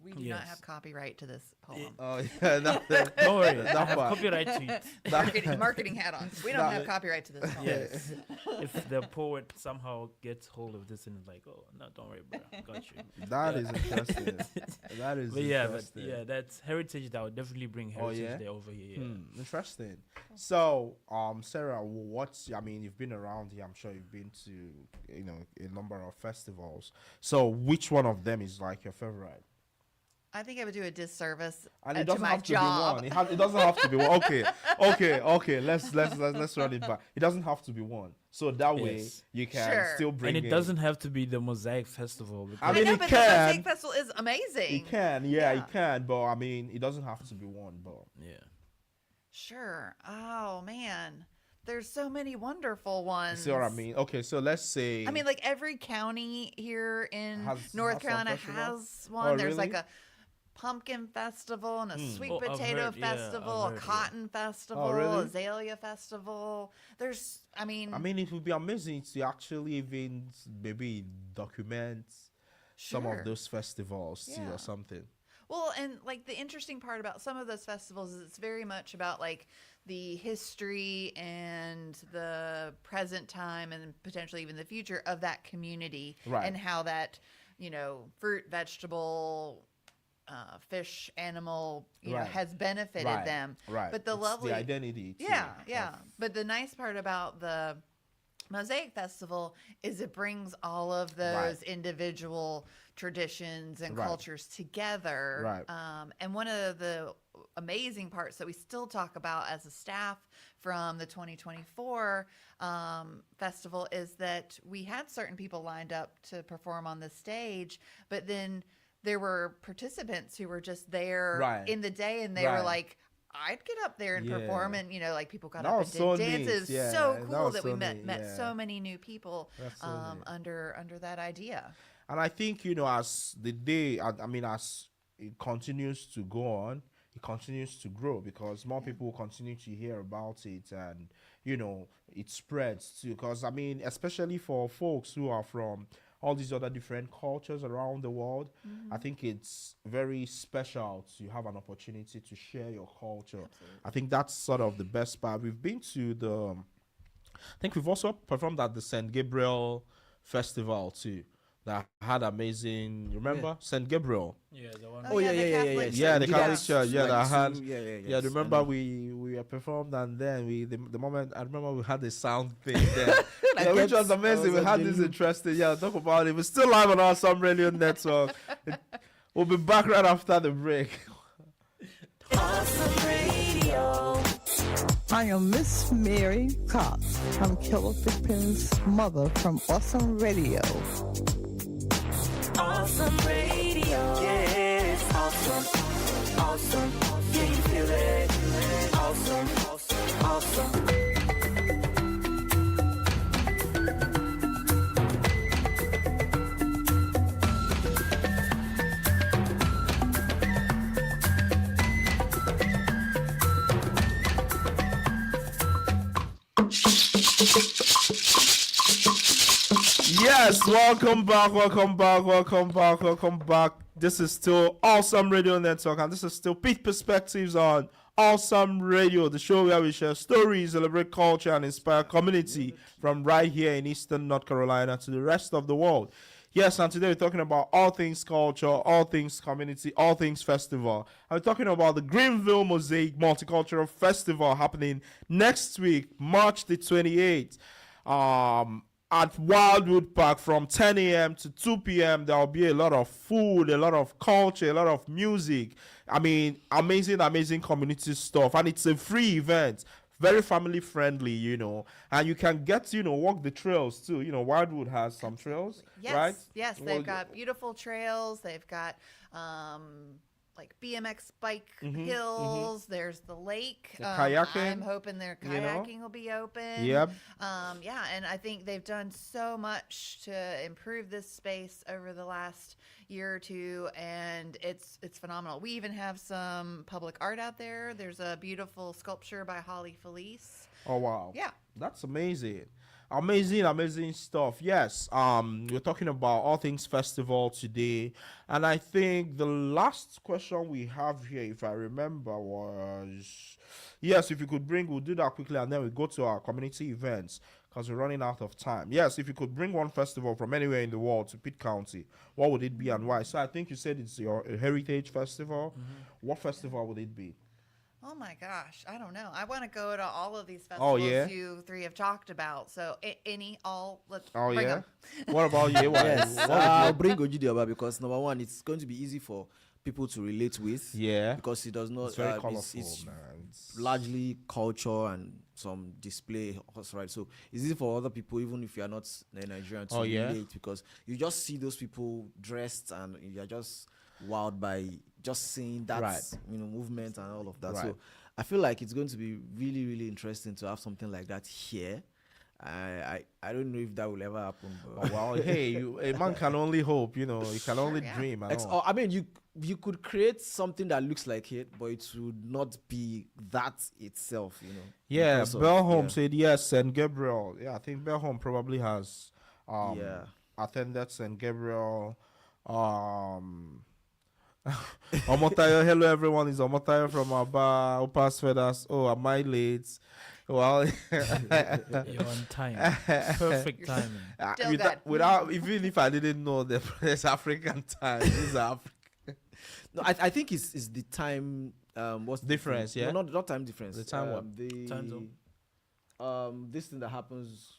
[SPEAKER 4] We do not
[SPEAKER 6] Yes.
[SPEAKER 4] have copyright to this poem.
[SPEAKER 10] Oh yeah,
[SPEAKER 6] don't worry, I
[SPEAKER 10] that
[SPEAKER 6] have
[SPEAKER 10] part.
[SPEAKER 6] copyright to it.
[SPEAKER 4] Marketing hat on. We don't have copyright to this poem.
[SPEAKER 6] Yes. If the poet somehow gets hold of this and is like, oh no, don't worry, bro, I got you.
[SPEAKER 10] That is interesting. That is
[SPEAKER 6] But yeah,
[SPEAKER 10] interesting.
[SPEAKER 6] that's heritage. That would definitely bring heritage
[SPEAKER 10] yeah?
[SPEAKER 6] there over here. Yeah.
[SPEAKER 10] Interesting. So, Sarah, I mean, you've been around here. I'm sure you've been to, you know, a number of festivals. So, which one of them is like your favorite?
[SPEAKER 4] I think I would do a disservice
[SPEAKER 10] And it
[SPEAKER 4] to
[SPEAKER 10] doesn't
[SPEAKER 4] my
[SPEAKER 10] have to
[SPEAKER 4] job.
[SPEAKER 10] be one. It doesn't have to be one. Okay. Let's run it back. It doesn't have to be one. So that way
[SPEAKER 6] Yes.
[SPEAKER 10] you can
[SPEAKER 4] Sure.
[SPEAKER 10] still bring.
[SPEAKER 6] And it
[SPEAKER 10] in-
[SPEAKER 6] doesn't have to be the Mosaic Festival.
[SPEAKER 10] I
[SPEAKER 4] I
[SPEAKER 10] mean,
[SPEAKER 4] know,
[SPEAKER 10] it
[SPEAKER 4] but
[SPEAKER 10] can.
[SPEAKER 4] the Mosaic Festival is amazing.
[SPEAKER 10] It can,
[SPEAKER 4] Yeah.
[SPEAKER 10] it can. But I mean, it doesn't have to be one. But
[SPEAKER 6] yeah.
[SPEAKER 4] Sure. Oh man, there's so many wonderful ones.
[SPEAKER 10] see what I mean? Okay, so let's say.
[SPEAKER 4] I mean, like every county here in
[SPEAKER 10] Has
[SPEAKER 4] North
[SPEAKER 10] some
[SPEAKER 4] Carolina
[SPEAKER 10] festival?
[SPEAKER 4] has one.
[SPEAKER 10] Oh,
[SPEAKER 4] There's like
[SPEAKER 10] really?
[SPEAKER 4] a pumpkin festival and a sweet
[SPEAKER 6] Oh, I've
[SPEAKER 4] potato
[SPEAKER 6] heard, yeah,
[SPEAKER 4] festival,
[SPEAKER 6] I've
[SPEAKER 4] a
[SPEAKER 6] heard, yeah.
[SPEAKER 4] cotton festival,
[SPEAKER 10] really?
[SPEAKER 4] azalea festival. There's,
[SPEAKER 10] I mean, it would be amazing to actually even maybe document some
[SPEAKER 4] Sure.
[SPEAKER 10] of those festivals too,
[SPEAKER 4] Yeah.
[SPEAKER 10] or something.
[SPEAKER 4] Well, and like the interesting part about some of those festivals is it's very much about like the history and the present time and potentially even the future of that community
[SPEAKER 10] Right.
[SPEAKER 4] and how that, fruit, vegetable, fish, animal,
[SPEAKER 10] Right.
[SPEAKER 4] has benefited
[SPEAKER 10] Right.
[SPEAKER 4] them.
[SPEAKER 10] Right.
[SPEAKER 4] But the
[SPEAKER 10] It's
[SPEAKER 4] lovely
[SPEAKER 10] the identity. Too,
[SPEAKER 4] yeah, yeah.
[SPEAKER 10] of-
[SPEAKER 4] But the nice part about the Mosaic Festival is it brings all of those
[SPEAKER 10] Right.
[SPEAKER 4] individual traditions and
[SPEAKER 10] Right.
[SPEAKER 4] cultures together.
[SPEAKER 10] Right.
[SPEAKER 4] And one of the amazing parts that we still talk about as a staff from the 2024 festival is that we had certain people lined up to perform on the stage, but then there were participants who were just there
[SPEAKER 10] Right.
[SPEAKER 4] in the day and they were
[SPEAKER 10] Right.
[SPEAKER 4] like, I'd get up there and
[SPEAKER 10] Yeah.
[SPEAKER 4] perform, and like people got
[SPEAKER 10] That
[SPEAKER 4] up
[SPEAKER 10] was
[SPEAKER 4] and
[SPEAKER 10] so
[SPEAKER 4] did
[SPEAKER 10] neat.
[SPEAKER 4] dances.
[SPEAKER 10] Yeah,
[SPEAKER 4] So
[SPEAKER 10] that
[SPEAKER 4] cool
[SPEAKER 10] was
[SPEAKER 4] that we
[SPEAKER 10] so
[SPEAKER 4] met
[SPEAKER 10] neat,
[SPEAKER 4] met
[SPEAKER 10] yeah.
[SPEAKER 4] so many new people
[SPEAKER 10] That's so neat.
[SPEAKER 4] under that idea.
[SPEAKER 10] And I think, as the day, I mean, as it continues to go on, it continues to grow because more people will continue to hear about it and, it spreads too. Because, I mean, especially for folks who are from all these other different cultures around the world, I think it's very special to have an opportunity to share your culture. I think that's sort of the best part. We've been to I think we've also performed at the St. Gabriel Festival too. That had amazing. Remember St. Gabriel?
[SPEAKER 6] Yeah, the one.
[SPEAKER 5] Oh, yeah,
[SPEAKER 4] the
[SPEAKER 5] yeah, yeah,
[SPEAKER 4] Catholic
[SPEAKER 5] yeah.
[SPEAKER 10] Yeah, the
[SPEAKER 5] You
[SPEAKER 10] Catholic
[SPEAKER 5] guys,
[SPEAKER 10] Church. Yeah,
[SPEAKER 5] like,
[SPEAKER 10] that had.
[SPEAKER 5] yeah, yeah,
[SPEAKER 10] Yeah,
[SPEAKER 5] yes, I
[SPEAKER 10] remember
[SPEAKER 5] know.
[SPEAKER 10] we performed and then the moment I remember we had the sound thing there,
[SPEAKER 5] Like
[SPEAKER 10] yeah, which was
[SPEAKER 5] I
[SPEAKER 10] amazing.
[SPEAKER 5] was
[SPEAKER 10] We had
[SPEAKER 5] like,
[SPEAKER 10] this
[SPEAKER 5] you-
[SPEAKER 10] interesting. Yeah, talk about it. We're still live on our Some Radio Network. We'll be back right after the break.
[SPEAKER 8] Awesome Radio.
[SPEAKER 11] I am Miss Mary Cox. I'm Killer Pippin's mother from Awesome Radio.
[SPEAKER 8] Awesome Radio. Yeah, it's awesome. Awesome. Yeah, you feel it. Awesome. Awesome.
[SPEAKER 10] Yes, welcome back. This is still Awesome Radio Network, and this is still Pitt Perspectives on Awesome Radio, the show where we share stories, celebrate culture, and inspire community from right here in Eastern North Carolina to the rest of the world. Yes, and today we're talking about all things culture, all things community, all things festival. I'm talking about the Greenville Mosaic Multicultural Festival happening next week, March the 28th. At Wildwood Park from 10 a.m. to 2 p.m. There will be a lot of food, a lot of culture, a lot of music. I mean, amazing community stuff. And it's a free event, very family friendly, And you can get to, walk the trails too. Wildwood has some trails,
[SPEAKER 4] Yes,
[SPEAKER 10] right?
[SPEAKER 4] yes,
[SPEAKER 10] Well,
[SPEAKER 4] they've got beautiful trails. They've got like BMX bike hills. There's the lake.
[SPEAKER 10] The kayaking,
[SPEAKER 4] I'm hoping their kayaking will be open.
[SPEAKER 10] Yep.
[SPEAKER 4] Yeah, and I think they've done so much to improve this space over the last year or two, and it's phenomenal. We even have some public art out there. There's a beautiful sculpture by Holly Felice.
[SPEAKER 10] Oh, wow.
[SPEAKER 4] Yeah.
[SPEAKER 10] That's amazing. Amazing stuff. Yes. We're talking about all things festival today. And I think the last question we have here, if I remember, was yes, if you could we'll do that quickly and then we go to our community events because we're running out of time. Yes, if you could bring one festival from anywhere in the world to Pitt County, what would it be and why? So I think you said it's your Heritage Festival. What festival would it be?
[SPEAKER 4] Oh my gosh, I don't know. I want to go to all of these festivals
[SPEAKER 10] yeah?
[SPEAKER 4] you three have talked about. So let's
[SPEAKER 10] Oh,
[SPEAKER 4] bring
[SPEAKER 10] yeah?
[SPEAKER 4] 'em.
[SPEAKER 10] What about you?
[SPEAKER 5] Yes,
[SPEAKER 10] What would
[SPEAKER 5] I'll
[SPEAKER 10] you-
[SPEAKER 5] bring Ojudiaba because number one, it's going to be easy for people to relate with.
[SPEAKER 10] Yeah.
[SPEAKER 5] Because it does not.
[SPEAKER 10] It's very
[SPEAKER 5] it's-
[SPEAKER 10] colorful,
[SPEAKER 5] it's
[SPEAKER 10] man. It's-
[SPEAKER 5] largely culture and some display, right? So it's easy for other people, even if you are not a Nigerian, to
[SPEAKER 10] Oh, yeah?
[SPEAKER 5] relate because you just see those people dressed and you're just wowed by just seeing that
[SPEAKER 10] Right.
[SPEAKER 5] movement and all of that.
[SPEAKER 10] Right.
[SPEAKER 5] So I feel like it's going to be really, really interesting to have something like that here. I don't know if that will ever happen. But
[SPEAKER 10] Oh, well, hey, a man can only hope, you can only
[SPEAKER 4] yeah.
[SPEAKER 10] dream. And all.
[SPEAKER 5] I mean, you could create something that looks like it, but it would not be that itself,
[SPEAKER 10] Yeah,
[SPEAKER 5] because of-
[SPEAKER 10] Bellholm
[SPEAKER 5] yeah.
[SPEAKER 10] said yes, St. Gabriel. Yeah, I think Bellholm probably has
[SPEAKER 5] Yeah.
[SPEAKER 10] attended St. Gabriel. Omotayo, hello everyone. It's Omotayo from Aba, Upas Feathers. Oh, am I late? Well,
[SPEAKER 6] You're on time. Perfect timing.
[SPEAKER 4] Still good.
[SPEAKER 10] Without, even if I didn't know there's African time, this is African.
[SPEAKER 5] No, I think it's the time. What's the
[SPEAKER 10] Difference, yeah?
[SPEAKER 5] No, not time difference.
[SPEAKER 10] The time what?
[SPEAKER 5] The
[SPEAKER 6] Time zone.
[SPEAKER 5] this thing that happens,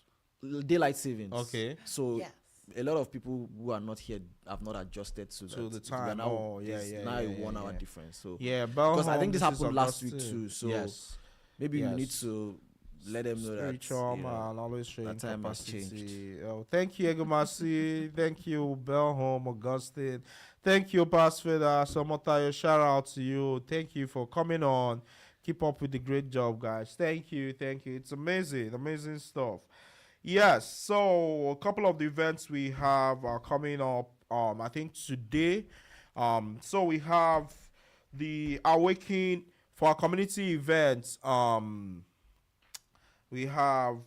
[SPEAKER 5] daylight savings.
[SPEAKER 10] Okay.
[SPEAKER 5] So
[SPEAKER 4] Yes.
[SPEAKER 5] a lot of people who are not here have not adjusted to
[SPEAKER 10] To
[SPEAKER 5] that.
[SPEAKER 10] the time.
[SPEAKER 5] Now,
[SPEAKER 10] Oh, yeah,
[SPEAKER 5] there's
[SPEAKER 10] yeah,
[SPEAKER 5] now
[SPEAKER 10] yeah,
[SPEAKER 5] a
[SPEAKER 10] yeah,
[SPEAKER 5] 1 hour
[SPEAKER 10] yeah.
[SPEAKER 5] difference. So
[SPEAKER 10] Yeah,
[SPEAKER 5] because I think this
[SPEAKER 10] is
[SPEAKER 5] happened last week
[SPEAKER 10] Augustine.
[SPEAKER 5] too. So
[SPEAKER 10] yes.
[SPEAKER 5] maybe
[SPEAKER 10] Yes.
[SPEAKER 5] we need to let them know that
[SPEAKER 10] Spiritual
[SPEAKER 5] you know,
[SPEAKER 10] man, always showing
[SPEAKER 5] that time has
[SPEAKER 10] capacity. Oh, thank you, Egomasi. Thank you, Belhome, Augustine. Thank you, Pasfeda, Somotayo. Shout out to you. Thank you for coming on. Keep up with the great job, guys. Thank you, thank you. It's amazing, amazing stuff. Yes, so a couple of the events we have are coming up. I think today. So we have the Awaken for our community events. We have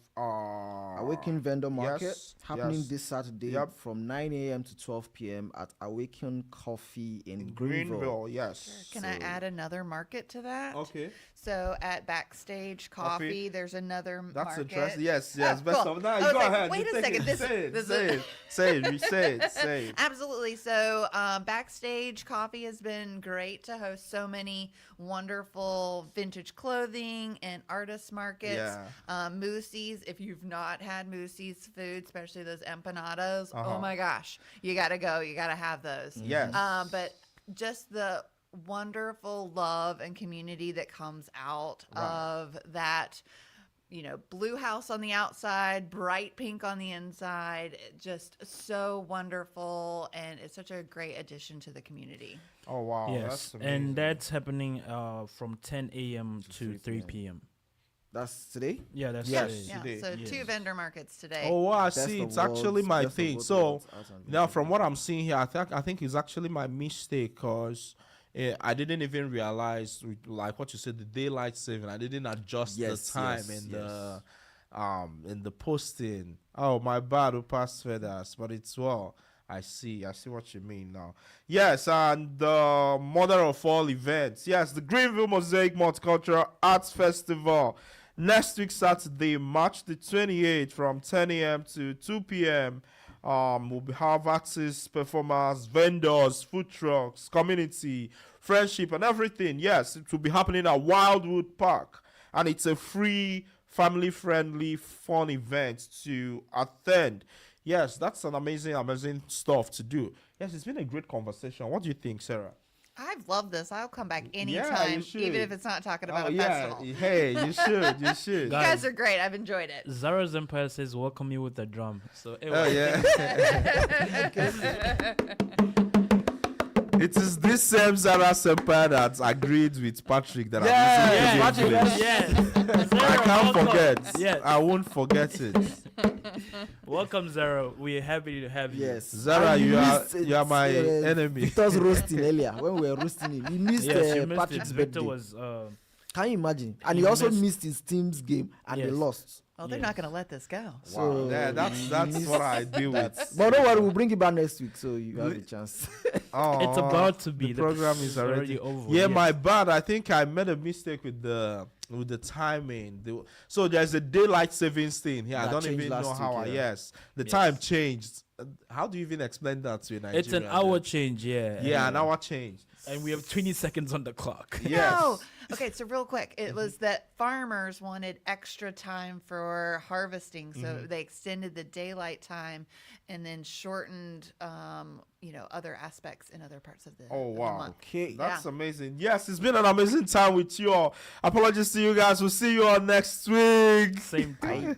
[SPEAKER 5] Awaken Vendor Market
[SPEAKER 10] yes,
[SPEAKER 5] happening
[SPEAKER 10] yes.
[SPEAKER 5] this Saturday
[SPEAKER 10] Yep.
[SPEAKER 5] from 9 a.m. to 12 p.m. at Awaken Coffee in Greenville.
[SPEAKER 10] Greenville, yes.
[SPEAKER 4] Can I add another market to that?
[SPEAKER 10] Okay.
[SPEAKER 4] So at Backstage Coffee, there's another
[SPEAKER 10] That's
[SPEAKER 4] market.
[SPEAKER 10] interesting. Yes,
[SPEAKER 4] Oh,
[SPEAKER 10] yes. Best
[SPEAKER 4] cool.
[SPEAKER 10] of now.
[SPEAKER 4] I
[SPEAKER 10] You
[SPEAKER 4] was
[SPEAKER 10] go
[SPEAKER 4] like,
[SPEAKER 10] ahead.
[SPEAKER 4] wait
[SPEAKER 10] you
[SPEAKER 4] a
[SPEAKER 10] take
[SPEAKER 4] second,
[SPEAKER 10] it.
[SPEAKER 4] this-
[SPEAKER 10] Say it.
[SPEAKER 4] this
[SPEAKER 10] Say
[SPEAKER 4] is-
[SPEAKER 10] it. Say it. Say it. Say it.
[SPEAKER 4] Absolutely. So, Backstage Coffee has been great to host so many wonderful vintage clothing and artist markets.
[SPEAKER 10] Yeah.
[SPEAKER 4] Moosey's, if you've not had Moosey's food, especially those empanadas,
[SPEAKER 10] Uh-huh.
[SPEAKER 4] oh my gosh, you got to go. You got to have those.
[SPEAKER 10] Yes.
[SPEAKER 4] But just the wonderful love and community that comes out of that, you know, blue house on the outside, bright pink on the inside, just so wonderful, and it's such a great addition to the community.
[SPEAKER 10] Oh wow.
[SPEAKER 6] Yes,
[SPEAKER 10] That's amazing.
[SPEAKER 6] and that's happening from 10 a.m. to 3 p.m.
[SPEAKER 5] That's today.
[SPEAKER 6] Yeah, that's
[SPEAKER 10] Yes.
[SPEAKER 6] today.
[SPEAKER 4] Yeah,
[SPEAKER 10] Today.
[SPEAKER 4] so
[SPEAKER 6] Yes.
[SPEAKER 4] 2 vendor markets today.
[SPEAKER 10] Oh wow, I
[SPEAKER 5] Best
[SPEAKER 10] see.
[SPEAKER 5] of
[SPEAKER 10] It's actually
[SPEAKER 5] worlds,
[SPEAKER 10] my
[SPEAKER 5] best of
[SPEAKER 10] thing.
[SPEAKER 5] both
[SPEAKER 10] So
[SPEAKER 5] worlds, arts and
[SPEAKER 10] now,
[SPEAKER 5] vintage.
[SPEAKER 10] from what I'm seeing here, I think it's actually my mistake because I didn't even realize, like what you said, the daylight saving. I didn't adjust
[SPEAKER 5] Yes,
[SPEAKER 10] the time
[SPEAKER 5] yes,
[SPEAKER 10] in the posting. Oh my bad, we passed feathers, but it's well. I see what you mean now. Yes, and the mother of all events. Yes, the Greenville Mosaic Multicultural Arts Festival. Next week, Saturday, March the 28th, from 10 a.m. to 2 p.m. We'll have artists, performers, vendors, food trucks, community, friendship, and everything. Yes, it will be happening at Wildwood Park, and it's a free, family-friendly, fun event to attend. Yes, that's an amazing stuff to do. Yes, it's been a great conversation. What do you think, Sarah?
[SPEAKER 4] I've loved this. I'll come back
[SPEAKER 10] Yeah,
[SPEAKER 4] anytime,
[SPEAKER 10] you should.
[SPEAKER 4] even if it's not talking about
[SPEAKER 10] Oh
[SPEAKER 4] a
[SPEAKER 10] yeah,
[SPEAKER 4] festival.
[SPEAKER 10] hey, you should, you should.
[SPEAKER 4] You guys are great. I've enjoyed it.
[SPEAKER 6] Zara's Empire says, welcome you with the drum. So,
[SPEAKER 10] Oh yeah. It is this same Zara Semper that agreed with Patrick that I'm using
[SPEAKER 6] yes.
[SPEAKER 10] I can't forget.
[SPEAKER 6] Yes.
[SPEAKER 10] I won't forget it.
[SPEAKER 6] Welcome, Zara. We're happy to have you.
[SPEAKER 5] Yes,
[SPEAKER 10] Zara,
[SPEAKER 5] And
[SPEAKER 10] you are my enemy.
[SPEAKER 5] Victor's roasting earlier when we were roasting him. He missed
[SPEAKER 6] Yes, you missed
[SPEAKER 5] Patrick's
[SPEAKER 6] it.
[SPEAKER 5] birthday.
[SPEAKER 6] Victor was.
[SPEAKER 5] Can you imagine? And
[SPEAKER 6] he
[SPEAKER 5] he also
[SPEAKER 6] missed-
[SPEAKER 5] missed his team's game and they
[SPEAKER 6] Yes.
[SPEAKER 5] lost.
[SPEAKER 4] Oh, they're not going to let this go.
[SPEAKER 5] So
[SPEAKER 10] Yeah, that's what I deal with.
[SPEAKER 5] But don't worry, we'll bring it back next week so you have a chance.
[SPEAKER 10] Oh,
[SPEAKER 6] It's about to be.
[SPEAKER 10] the program is
[SPEAKER 6] it's
[SPEAKER 10] already
[SPEAKER 6] over.
[SPEAKER 10] Yeah,
[SPEAKER 6] yes.
[SPEAKER 10] my bad. I think I made a mistake with the timing. So there's a daylight savings thing here. I
[SPEAKER 5] That
[SPEAKER 10] don't
[SPEAKER 5] changed
[SPEAKER 10] even know
[SPEAKER 5] last
[SPEAKER 10] how.
[SPEAKER 5] week,
[SPEAKER 10] Yes, the
[SPEAKER 6] Yes.
[SPEAKER 10] time changed. How do you even explain that to a Nigerian?
[SPEAKER 6] It's an hour change, yeah.
[SPEAKER 10] Yeah, an hour change.
[SPEAKER 6] And we have 20 seconds on the clock.
[SPEAKER 10] Yes.
[SPEAKER 4] No. Okay, so real quick, it was that farmers wanted extra time for harvesting, so they extended the daylight time and then shortened, other aspects in other parts of the,
[SPEAKER 10] Oh
[SPEAKER 4] of the
[SPEAKER 10] wow.
[SPEAKER 4] month.
[SPEAKER 5] Okay.
[SPEAKER 10] That's amazing. Yes, it's been an amazing time with you all. Apologies to you guys. We'll see you all next week.
[SPEAKER 6] Same time.